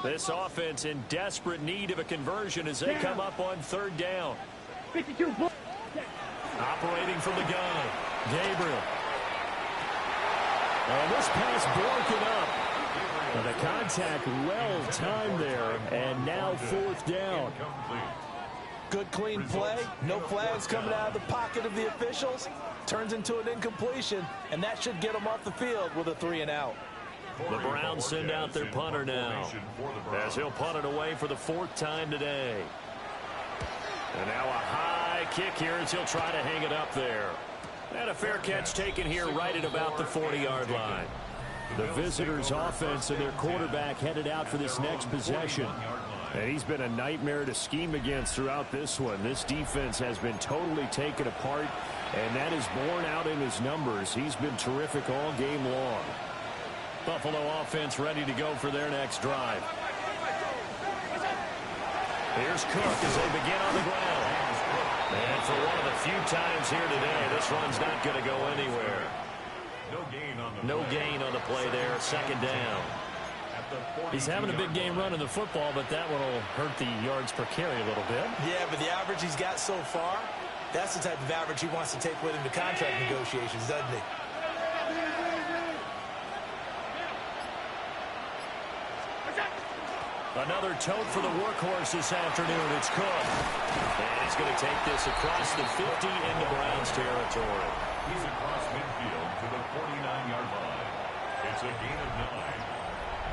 This offense in desperate need of a conversion as they come up on third down. 52. Operating from the gun, Gabriel. And this pass broken up. And the contact well timed there, and now fourth down. Good clean play. No flags coming out of the pocket of the officials. Turns into an incompletion, and that should get them off the field with a 3-and-out. The Browns send out their punter now, as he'll punt it away for the fourth time today. And now a high kick here as he'll try to hang it up there. And a fair catch taken here right at about the 40-yard line. The visitors' offense and their quarterback headed out for this next possession. And he's been a nightmare to scheme against throughout this one. This defense has been totally taken apart, and that is borne out in his numbers. He's been terrific all game long. Buffalo offense ready to go for their next drive. Here's Cook as they begin on the ground. And for one of the few times here today, this run's not going to go anywhere. No gain on the play there, second down. He's having a big game running the football, but that one will hurt the yards per carry a little bit. Yeah, but the average he's got so far, that's the type of average he wants to take with him to contract negotiations, doesn't he? Another tote for the workhorse this afternoon. It's Cook. And he's going to take this across the 50 into Browns territory. He's across midfield to the 49-yard line. It's a gain of 9.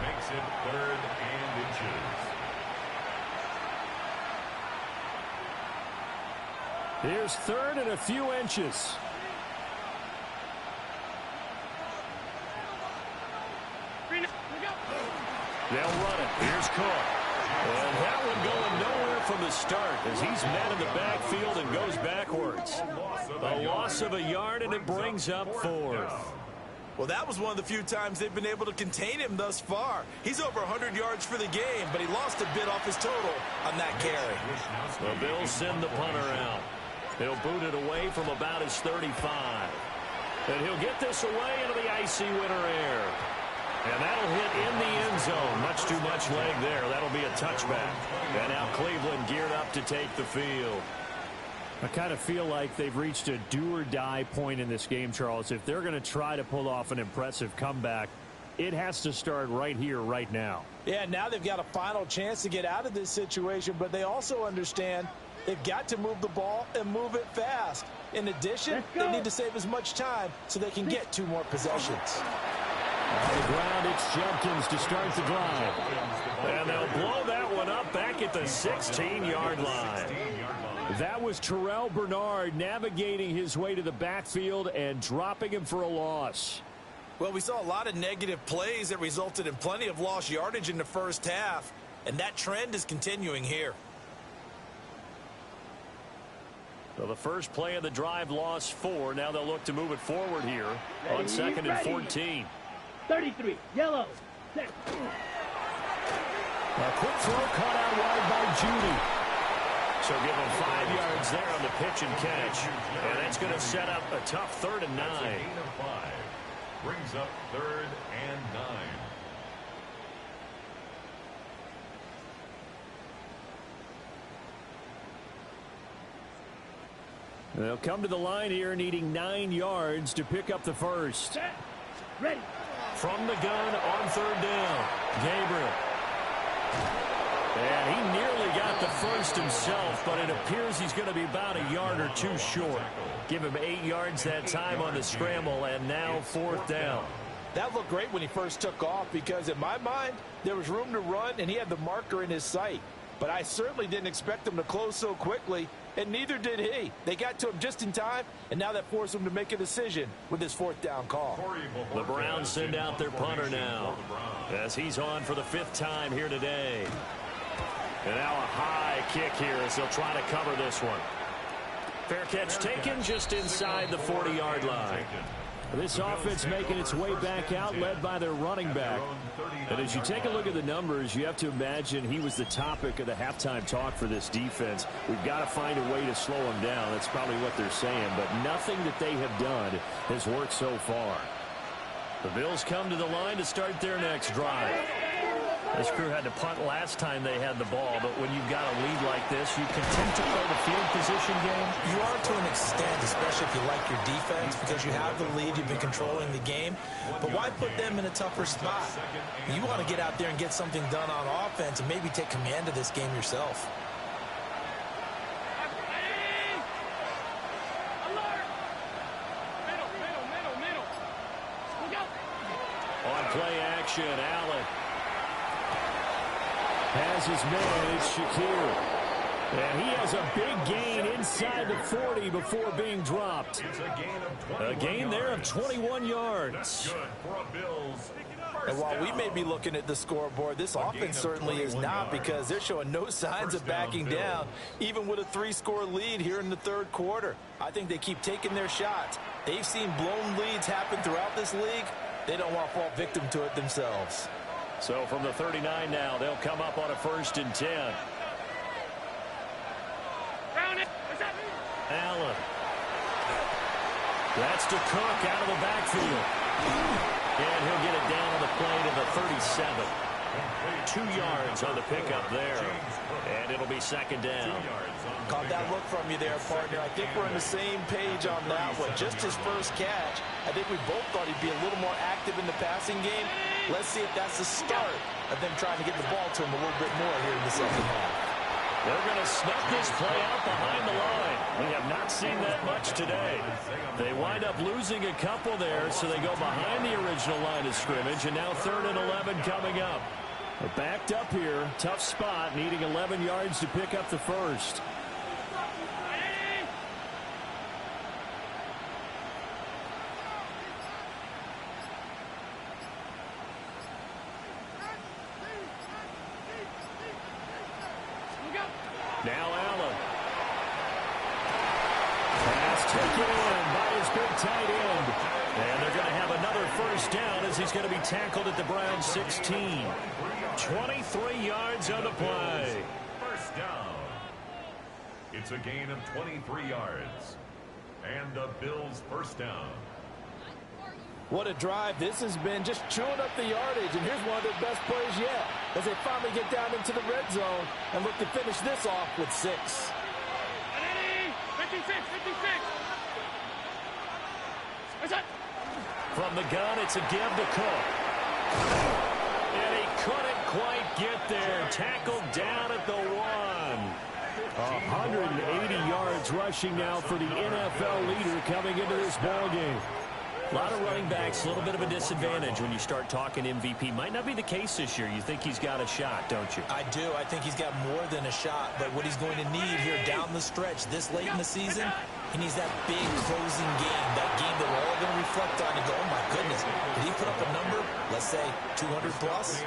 Makes it 3rd and inches. Here's 3rd and a few inches. They'll run it. Here's Cook. And that one going nowhere from the start as he's met in the backfield and goes backwards. A loss of a yard, and it brings up 4th. Well, that was one of the few times they've been able to contain him thus far. He's over 100 yards for the game, but he lost a bit off his total on that carry. The Bills send the punter out. He'll boot it away from about his 35. And he'll get this away into the icy winter air. And that'll hit in the end zone. Much too much leg there. That'll be a touchback. And now Cleveland geared up to take the field. I kind of feel like they've reached a do-or-die point in this game, Charles. If they're going to try to pull off an impressive comeback, it has to start right here, right now. Yeah, now they've got a final chance to get out of this situation, but they also understand they've got to move the ball and move it fast. In addition, they need to save as much time so they can get 2 more possessions. On the ground, it's Jenkins to start the drive. And they'll blow that one up back at the 16-yard line. That was Terrell Bernard navigating his way to the backfield and dropping him for a loss. Well, we saw a lot of negative plays that resulted in plenty of lost yardage in the first half, and that trend is continuing here. So the first play of the drive lost 4. Now they'll look to move it forward here on 2nd and 14. 33, yellow. Set. A quick throw caught out wide by Judy. So give him 5 yards there on the pitch and catch. And that's going to set up a tough 3rd and 9. That's a gain of 5. Brings up 3rd and 9. They'll come to the line here needing 9 yards to pick up the first. Set. Ready. From the gun on 3rd down, Gabriel. And he nearly got the first himself, but it appears he's going to be about a yard or 2 short. Give him 8 yards that time on the scramble, and now 4th down. That looked great when he first took off because, in my mind, there was room to run, and he had the marker in his sight. but I certainly didn't expect them to close so quickly, and neither did he. They got to him just in time, and now that forced him to make a decision with his fourth down call. The Browns send out their punter now, as he's on for the 5th time here today. And now a high kick here as they'll try to cover this one. Fair catch taken just inside the 40-yard line. This offense making its way back out, led by their running back. And as you take a look at the numbers, you have to imagine he was the topic of the halftime talk for this defense. We've got to find a way to slow him down. That's probably what they're saying. But nothing that they have done has worked so far. The Bills come to the line to start their next drive. This crew had to punt last time they had the ball, but when you've got a lead like this, you continue to play the field position game. You are to an extent, especially if you like your defense, because you have the lead, you've been controlling the game. But why put them in a tougher spot? You want to get out there and get something done on offense and maybe take command of this game yourself. On play action, Allen has his man, it's Shakir. And he has a big gain inside the 40 before being dropped. A gain there of 21 yards. And while we may be looking at the scoreboard, this offense certainly is not, because they're showing no signs of backing down, even with a 3-score lead here in the third quarter. I think they keep taking their shots. They've seen blown leads happen throughout this league. They don't want to fall victim to it themselves. So from the 39 now, they'll come up on a 1st and 10. Allen. That's to Cook out of the backfield. And he'll get it down on the play to the 37. 2 yards on the pickup there. And it'll be 2nd down. Caught that look from you there, partner. I think we're on the same page on that one. Just his first catch. I think we both thought he'd be a little more active in the passing game. Let's see if that's the start of them trying to get the ball to him a little bit more here in the second half. They're going to snuff this play out behind the line. We have not seen that much today. They wind up losing a couple there, so they go behind the original line of scrimmage, and now 3rd and 11 coming up. They're backed up here, tough spot, needing 11 yards to pick up the first. Now Allen. Pass taken in by his big tight end. And they're going to have another 1st down as he's going to be tackled at the Browns 16. 23 yards on the play. 1st down. It's a gain of 23 yards. And the Bills' 1st down. What a drive this has been, just chewing up the yardage. And here's one of their best plays yet, as they finally get down into the red zone and look to finish this off with 6. 56. From the gun, it's a give to Cook. And he couldn't quite get there. Tackled down at the 1. 180 yards rushing now for the NFL leader coming into this ballgame. A lot of running backs, a little bit of a disadvantage when you start talking MVP. Might not be the case this year. You think he's got a shot, don't you? I do. I think he's got more than a shot. But what he's going to need here down the stretch this late in the season, he needs that big closing game, that game that we're all going to reflect on and go, oh, my goodness, did he put up a number, let's say, 200 plus?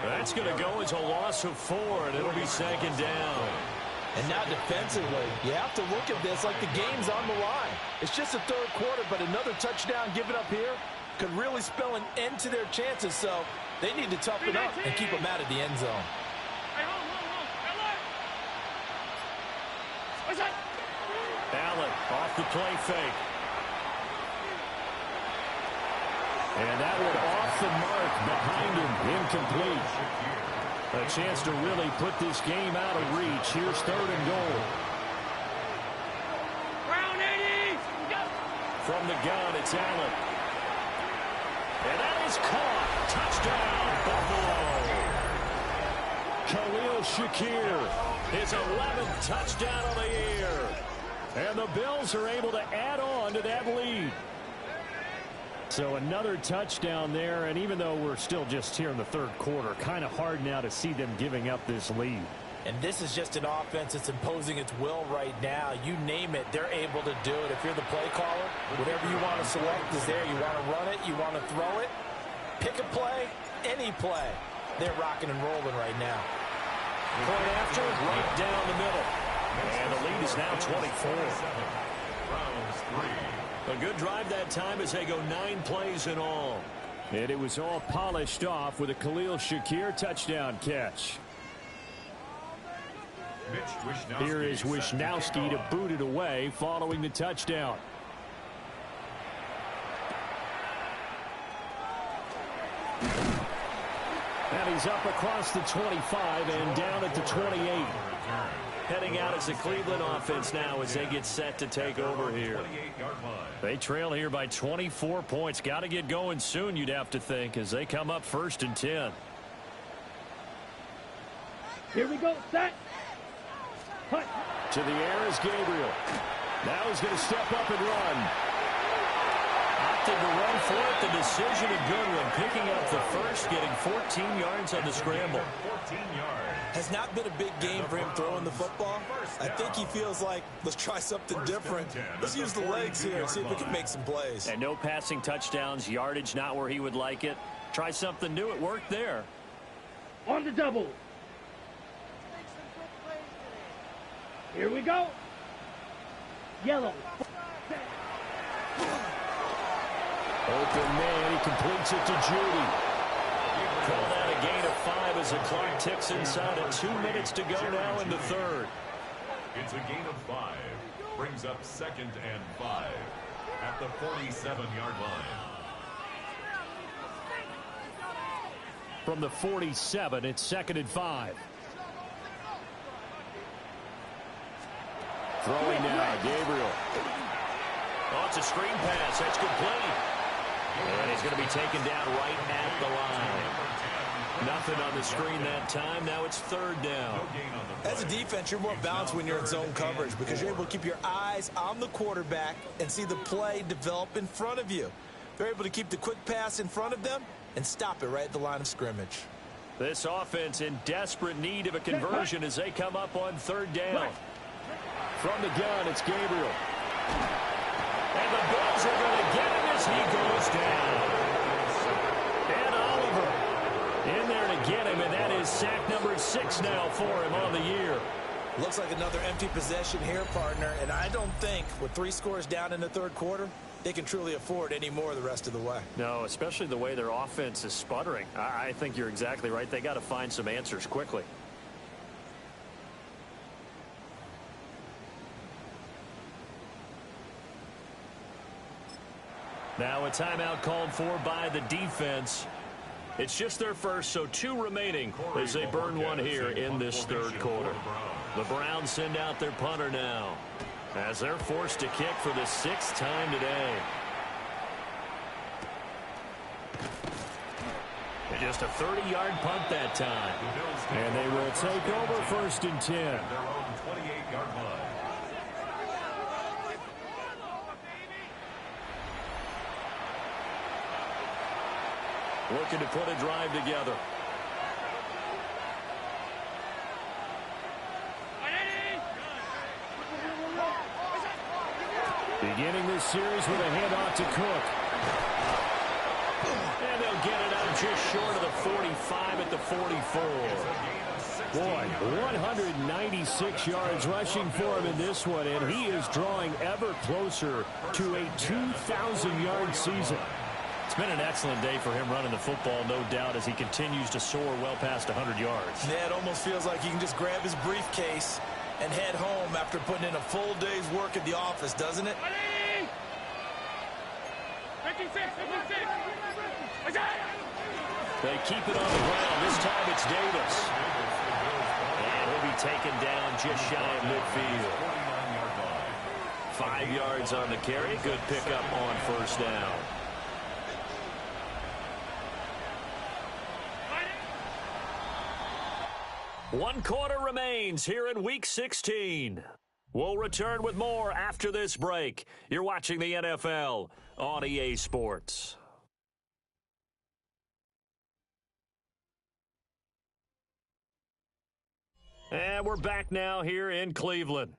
That's going to go as a loss of 4, and it'll be 2nd down. And now defensively, you have to look at this like the game's on the line. It's just a third quarter, but another touchdown given up here could really spell an end to their chances. So they need to toughen up and keep them out of the end zone. Allen off the play fake. And that one off the mark behind him, incomplete. A chance to really put this game out of reach. Here's 3rd and goal. From the gun, it's Allen. And that is caught. Touchdown, Buffalo. Khalil Shakir, his 11th touchdown of the year. And the Bills are able to add on to that lead. So another touchdown there, and even though we're still just here in the third quarter, kind of hard now to see them giving up this lead. And this is just an offense that's imposing its will right now. You name it, they're able to do it. If you're the play caller, whatever you want to select is there. You want to run it, you want to throw it, pick a play, any play. They're rocking and rolling right now. Point after, right down the middle. And the lead is now 24. A good drive that time as they go 9 plays in all. And it was all polished off with a Khalil Shakir touchdown catch. Here is Wisnowski to boot it away following the touchdown. And he's up across the 25 and down at the 28. Heading out as the Cleveland offense now as they get set to take over here. They trail here by 24 points. Got to get going soon, you'd have to think, as they come up 1st and 10. Here we go, set. Hut. To the air is Gabriel. Now he's going to step up and run. Opted to run for it. The decision a good one. Picking up the first, getting 14 yards on the scramble. Has not been a big game for him throwing the football. I think he feels like, let's try something different. Let's use the legs here and see if we can make some plays. And no passing touchdowns, yardage not where he would like it. Try something new. It worked there. On the double. Here we go. Yellow. Open man. He completes it to Judy. Call that a gain of 5 as the clock ticks inside of 2 minutes to go now in the third. It's a gain of 5. Brings up 2nd and 5 at the 47-yard line. From the 47, it's 2nd and 5. Throwing now, Gabriel. Oh, it's a screen pass. That's complete. And he's going to be taken down right at the line. Nothing on the screen that time. Now it's 3rd down. As a defense, you're more balanced when you're in zone coverage because you're able to keep your eyes on the quarterback and see the play develop in front of you. They're able to keep the quick pass in front of them and stop it right at the line of scrimmage. This offense in desperate need of a conversion as they come up on 3rd down. From the gun, it's Gabriel. And the Bills are going to get him as he goes down. And Oliver in there to get him, and that is sack number 6 now for him on the year. Looks like another empty possession here, partner, and I don't think with 3 scores down in the 3rd quarter, they can truly afford any more the rest of the way. No, especially the way their offense is sputtering. I think you're exactly right. They got to find some answers quickly. Now a timeout called for by the defense. It's just their first, so 2 remaining as they burn one here in this 3rd quarter. The Browns send out their punter now as they're forced to kick for the 6th time today. And just a 30-yard punt that time. And they will take over 1st and 10. Their own 28-yard line. Looking to put a drive together. Beginning this series with a handoff to Cook. And they'll get it out just short of the 45 at the 44. Boy, 196 yards rushing for him in this one, and he is drawing ever closer to a 2,000-yard season. It's been an excellent day for him running the football, no doubt, as he continues to soar well past 100 yards. Yeah, it almost feels like he can just grab his briefcase and head home after putting in a full day's work at the office, doesn't it? 56, 56. They keep it on the ground. This time it's Davis. And he'll be taken down just shy of midfield. 5 yards on the carry. Good pickup on 1st down. One quarter remains here in Week 16. We'll return with more after this break. You're watching the NFL on EA Sports. And we're back now here in Cleveland.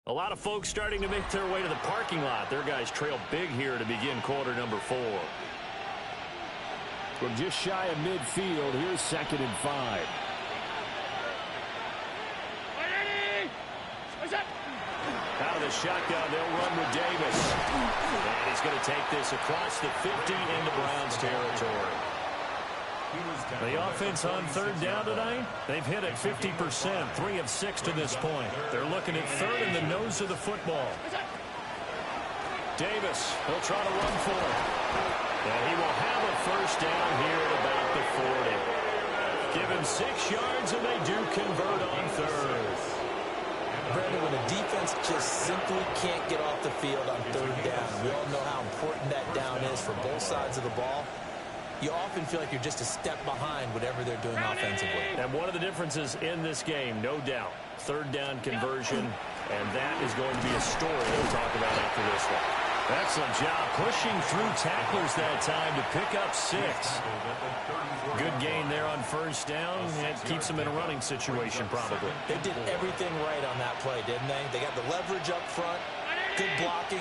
A lot of folks starting to make their way to the parking lot. Their guys trail big here to begin quarter number 4. From just shy of midfield, here's 2nd and 5. Out of the shotgun, they'll run with Davis. And he's going to take this across the 50 into Browns territory. The offense on 3rd down tonight, they've hit it 50%, 3 of 6 to this point. They're looking at 3rd in the nose of the football. Davis will try to run for it. And he will have a 1st down here at about the 40. Give him 6 yards, and they do convert on 3rd. Brandon, when a defense just simply can't get off the field on 3rd down, we all know how important that down is for both sides of the ball. You often feel like you're just a step behind whatever they're doing offensively. And one of the differences in this game, no doubt, 3rd down conversion, and that is going to be a story we'll talk about after this one. Excellent job pushing through tacklers that time to pick up 6. Good gain there on 1st down. It keeps them in a running situation probably. They did everything right on that play, didn't they? They got the leverage up front, good blocking,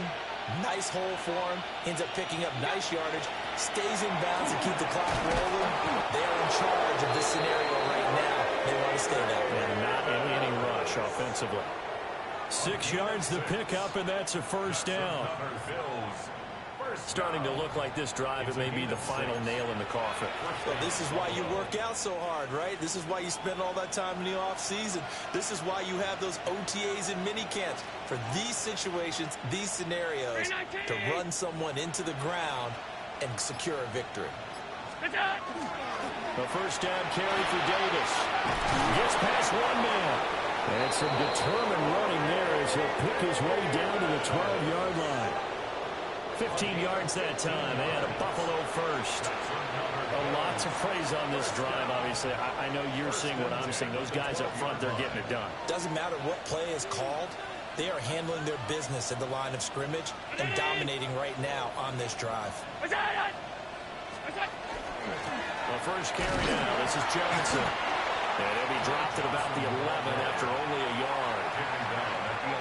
nice hole for him, ends up picking up nice yardage, stays in bounds and keep the clock rolling. They are in charge of this scenario right now. They want to stay that way. And not in any rush offensively. 6 yards to pick up, and that's a 1st down. Starting to look like this drive, it may be the final nail in the coffin. Well, this is why you work out so hard, right? This is why you spend all that time in the offseason. This is why you have those OTAs and mini camps. For these situations, these scenarios, to run someone into the ground and secure a victory. The 1st down carry for Davis. Gets past 1 man. And some determined running there as he'll pick his way down to the 12-yard line. 15 yards that time. They had a Buffalo 1st. Lots of praise on this drive, obviously. I know you're seeing what I'm seeing. Those guys up front, they're getting it done. Doesn't matter what play is called. They are handling their business at the line of scrimmage and dominating right now on this drive. The 1st carry now. This is Johnson. And he'll be dropped at about the 11 after only a yard.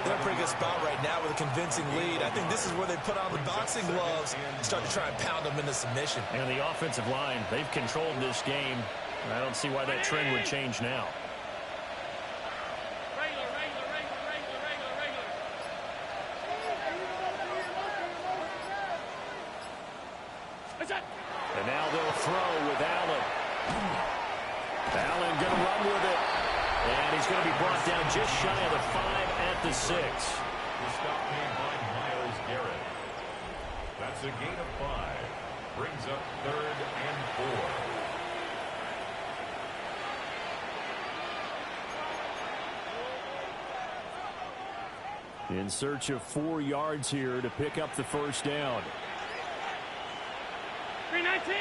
They're in a pretty good spot right now with a convincing lead. I think this is where they put on the boxing gloves and start to try and pound them into submission. And the offensive line, they've controlled this game. I don't see why that trend would change now. And now they'll throw with Allen. Allen going to run with it. And he's going to be brought down just shy of the 5 at the 6. The stop made by Myles Garrett. That's a gain of 5. Brings up 3rd and 4. In search of 4 yards here to pick up the 1st down. 319.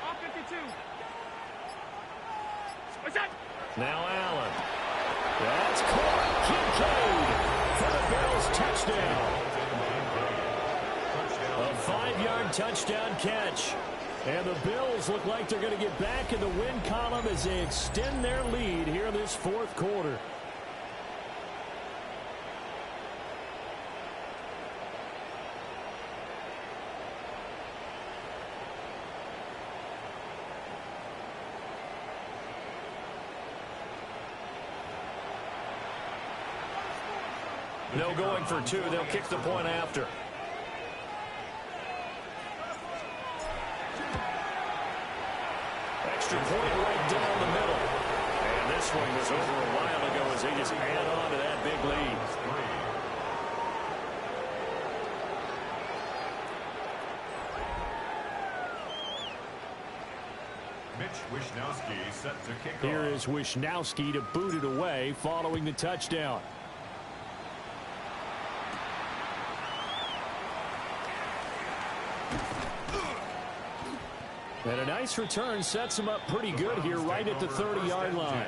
All 52. What's that? Now Allen. That's caught. Kincaid for the Bills touchdown. A 5-yard touchdown catch. And the Bills look like they're going to get back in the win column as they extend their lead here in this 4th quarter. No going for 2. They'll kick the point after. Extra point right down the middle. And this one was over a while ago as they just add on to that big lead. Mitch Wishnowsky set to kick off. Here is Wishnowsky to boot it away following the touchdown. And a nice return sets him up pretty good here right at the 30-yard line.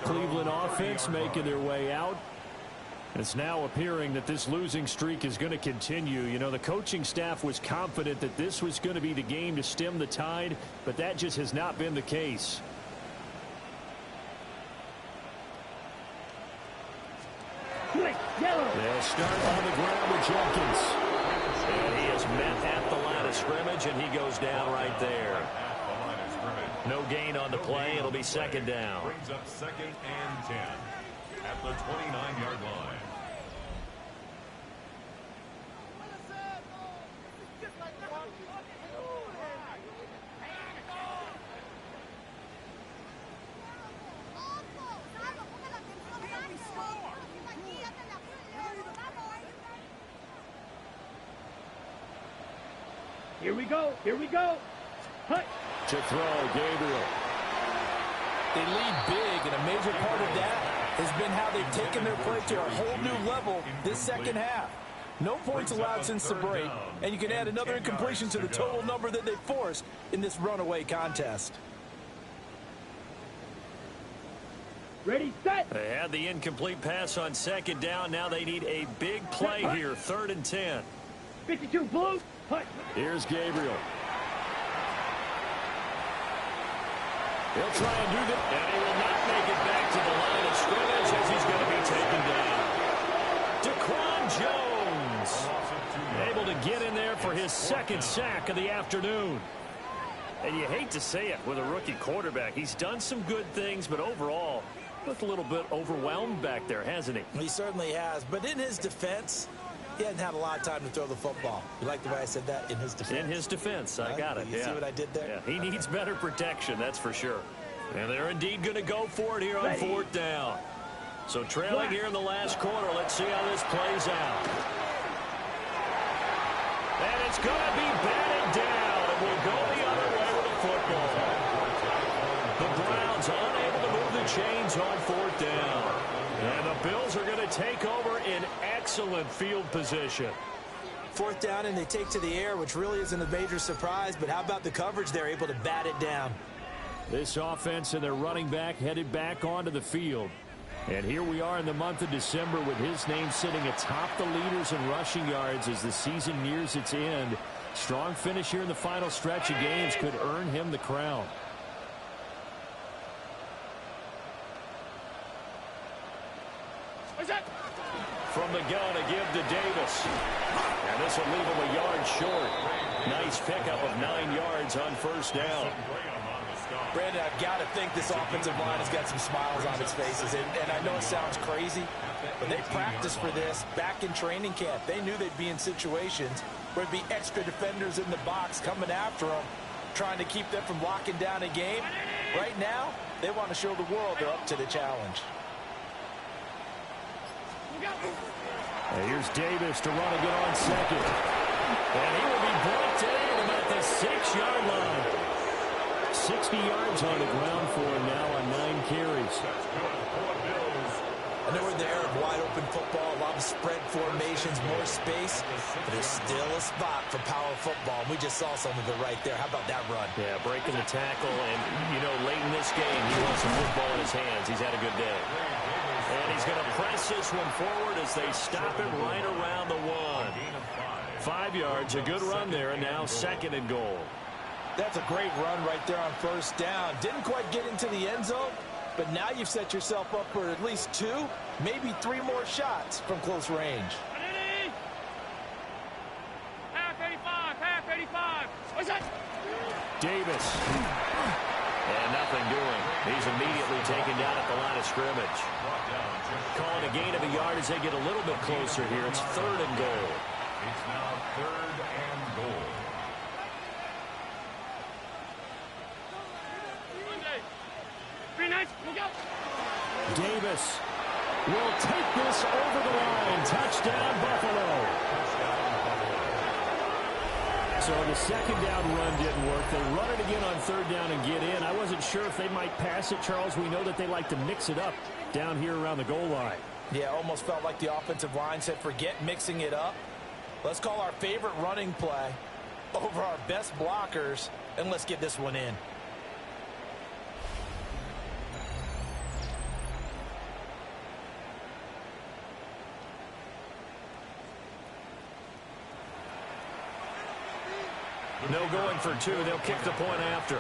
Cleveland offense making their way out. It's now appearing that this losing streak is going to continue. You know, the coaching staff was confident that this was going to be the game to stem the tide, but that just has not been the case. They'll start on the ground with Jenkins. And he is met at the line of scrimmage, and he goes down right there. No gain on the play. It'll be second down. Brings up 2nd and 10 at the 29-yard line. Here we go. Here we go. Hut. To throw, Gabriel. They lead big, and a major part of that has been how they've taken their play to a whole new level this second half. No points allowed since the break, and you can add another incompletion to the total number that they forced in this runaway contest. Ready, set. They had the incomplete pass on second down. Now they need a big play here, 3rd and 10. 52 blue. Hut. Here's Gabriel. He'll try and do that, and he will not make it back to the line of scrimmage as he's going to be taken down. Daquan Jones able to get in there for his 2nd sack of the afternoon. And you hate to say it with a rookie quarterback. He's done some good things, but overall, looked a little bit overwhelmed back there, hasn't he? He certainly has. But in his defense, he hadn't had a lot of time to throw the football. You like the way I said that? In his defense. In his defense. I got it. You see what I did there? Yeah, he needs better protection, that's for sure. And they're indeed going to go for it here on 4th down. So trailing here in the last quarter. Let's see how this plays out. And it's going to be batted down. It will go the other way with the football. The Browns unable to move the chains on 4th down. And the Bills are going to take over in excellent field position. 4th down, and they take to the air, which really isn't a major surprise. But how about the coverage? They're able to bat it down. This offense and their running back headed back onto the field. And here we are in the month of December with his name sitting atop the leaders in rushing yards as the season nears its end. Strong finish here in the final stretch of games could earn him the crown. From the gun, a give to Davis. And this will leave him a yard short. Nice pickup of 9 yards on 1st down. Brandon, I've got to think this offensive line has got some smiles on its faces. And I know it sounds crazy, but they practiced for this back in training camp. They knew they'd be in situations where there'd be extra defenders in the box coming after them, trying to keep them from locking down a game. Right now, they want to show the world they're up to the challenge. Here's Davis to run again on 2nd. And he will be brought down about the 6-yard line. 60 yards on the ground for him now on 9 carries. I know we're in the era of wide-open football, a lot of spread formations, more space, but there's still a spot for power football. We just saw some of it right there. How about that run? Yeah, breaking the tackle, and, you know, late in this game, he wants the football in his hands. He's had a good day. And he's going to press this one forward as they stop him right around the 1. 5 yards, a good run there, and now 2nd and goal. That's a great run right there on 1st down. Didn't quite get into the end zone, but now you've set yourself up for at least 2, maybe 3 more shots from close range. Half 85. What's that? Davis. And nothing doing. He's immediately taken down at the line of scrimmage. Calling a gain of a yard as they get a little bit closer here. It's 3rd and goal. It's now 3rd and goal. Davis will take this over the line. Touchdown, Buffalo. So the 2nd down run didn't work. They run it again on 3rd down and get in. I wasn't sure if they might pass it, Charles. We know that they like to mix it up down here around the goal line. Yeah, almost felt like the offensive line said, forget mixing it up. Let's call our favorite running play over our best blockers, and let's get this one in. No going for two. They'll kick the point after.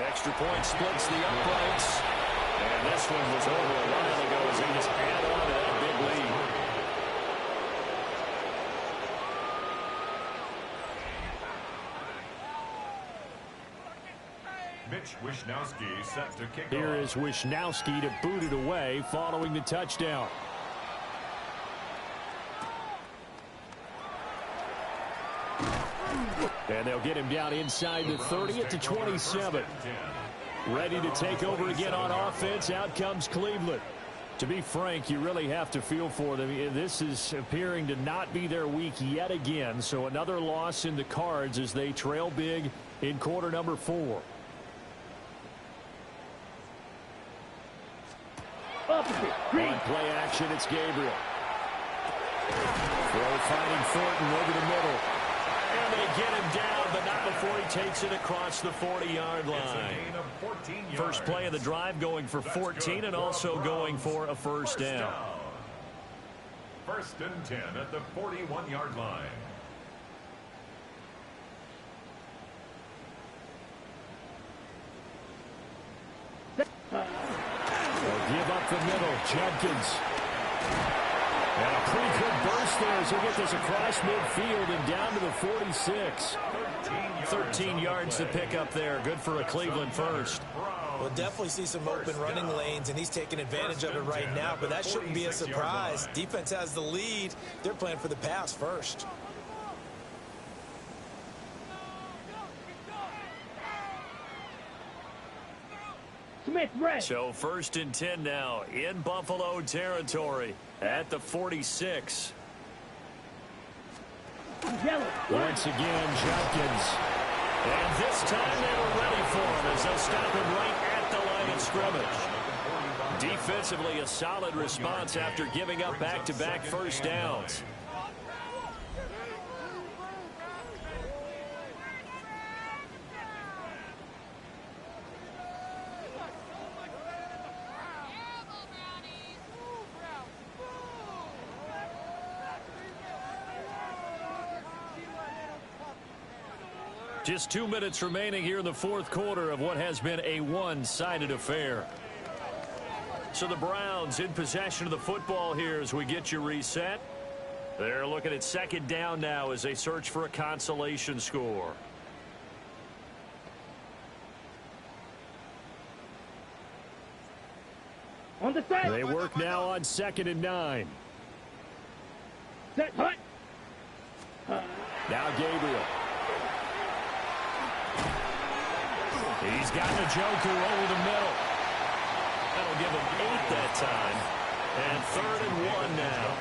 Extra point splits the uprights. And this one was over a while ago as they just add on to that big lead. Mitch Wishnowsky set to kick Here off. is Wishnowsky to boot it away following the touchdown. And they'll get him down inside the 30 at the 27. Ready to take over again on offense. Out comes Cleveland. To be frank, you really have to feel for them. This is appearing to not be their week yet again. So another loss in the cards as they trail big in quarter number 4. On play action, it's Gabriel. Throw finding Thornton over the middle. And they get him down, but not before he takes it across the 40-yard line. First play of the drive going for 14 and also going for a first down. First and 10 at the 41-yard line. They'll give up the middle. Jenkins. And a pretty good burst there as he'll get this across midfield and down to the 46. 13 yards to pick up there. Good for a Cleveland first. We'll definitely see some open running lanes, and he's taking advantage of it right now, but that shouldn't be a surprise. Defense has the lead. They're playing for the pass first. Smith, red. So first and 10 now in Buffalo territory at the 46. Yellow. Once again, Jenkins. And this time they were ready for him as they'll stop him right at the line of scrimmage. Defensively, a solid response after giving up back-to-back first downs. Just 2 minutes remaining here in the fourth quarter of what has been a one-sided affair. So the Browns in possession of the football here as we get you reset. They're looking at second down now as they search for a consolation score. On the side. They work now on 2nd and 9. Set, hut. Now Gabriel. He's got Njoku over the middle. That'll give him 8 that time. And 3rd and 1 now.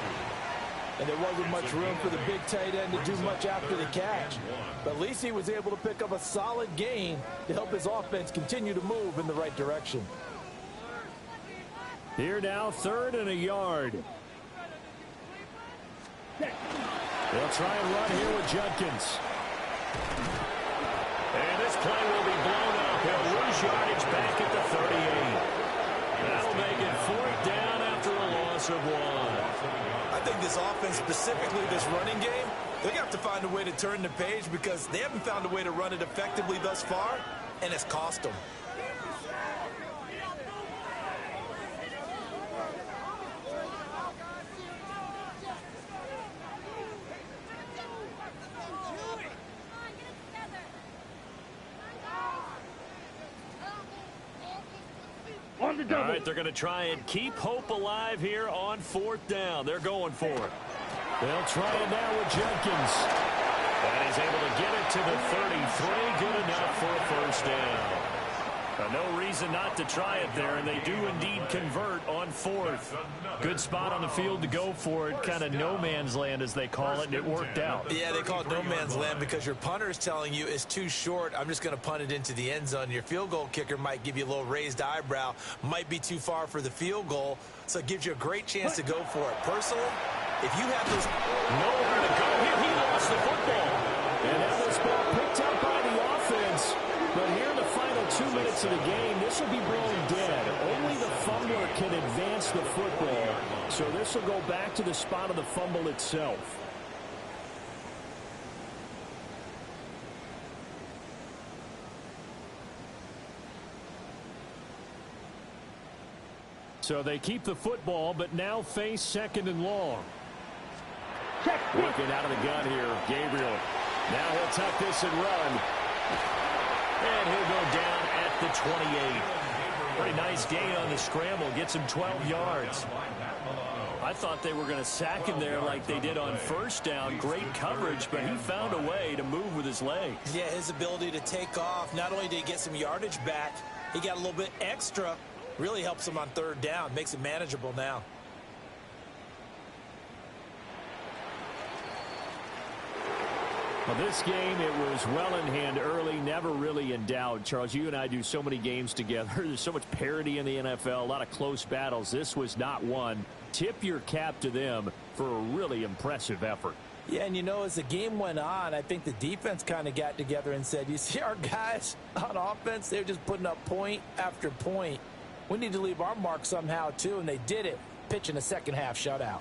And there wasn't much room for the big tight end to do much after the catch. But at least he was able to pick up a solid gain to help his offense continue to move in the right direction. Here now, 3rd and a yard. They'll try and run here with Jenkins. And this play will be blown up. He'll lose yardage back at the 38. That'll make it 4th down after a loss of 1. I think this offense, specifically this running game, they're going to have to find a way to turn the page because they haven't found a way to run it effectively thus far, and it's cost them. All right, they're going to try and keep hope alive here on 4th down. They're going for it. They'll try it now with Jenkins. And he's able to get it to the 33. Good enough for a first down. No reason not to try it there, and they do indeed convert on 4th. Good spot on the field to go for it. Kind of no man's land, as they call it, and it worked out. Yeah, they call it no man's land because your punter is telling you it's too short. I'm just going to punt it into the end zone. Your field goal kicker might give you a little raised eyebrow. Might be too far for the field goal, so it gives you a great chance to go for it. Personally, if you have those... Nowhere to go here. He lost the football. And that was ball picked up by the offense. But here in the final 2 minutes of the game, this will be blown dead. Only the fumbler can advance the football. So this will go back to the spot of the fumble itself. So they keep the football, but now face second and long. Working out of the gun here, Gabriel. Now he'll tuck this and run. And he'll go down at the 28. Pretty nice gain on the scramble. Gets him 12 yards. I thought they were going to sack him there like they did on first down. Great coverage, but he found a way to move with his legs. Yeah, his ability to take off. Not only did he get some yardage back, he got a little bit extra. Really helps him on third down. Makes it manageable now. Well, this game, it was well in hand early, never really in doubt. Charles, you and I do so many games together. There's so much parity in the NFL, a lot of close battles. This was not one. Tip your cap to them for a really impressive effort. Yeah, and you know, as the game went on, I think the defense kind of got together and said, you see our guys on offense, they're just putting up point after point. We need to leave our mark somehow, too, and they did it, pitching a second-half shutout.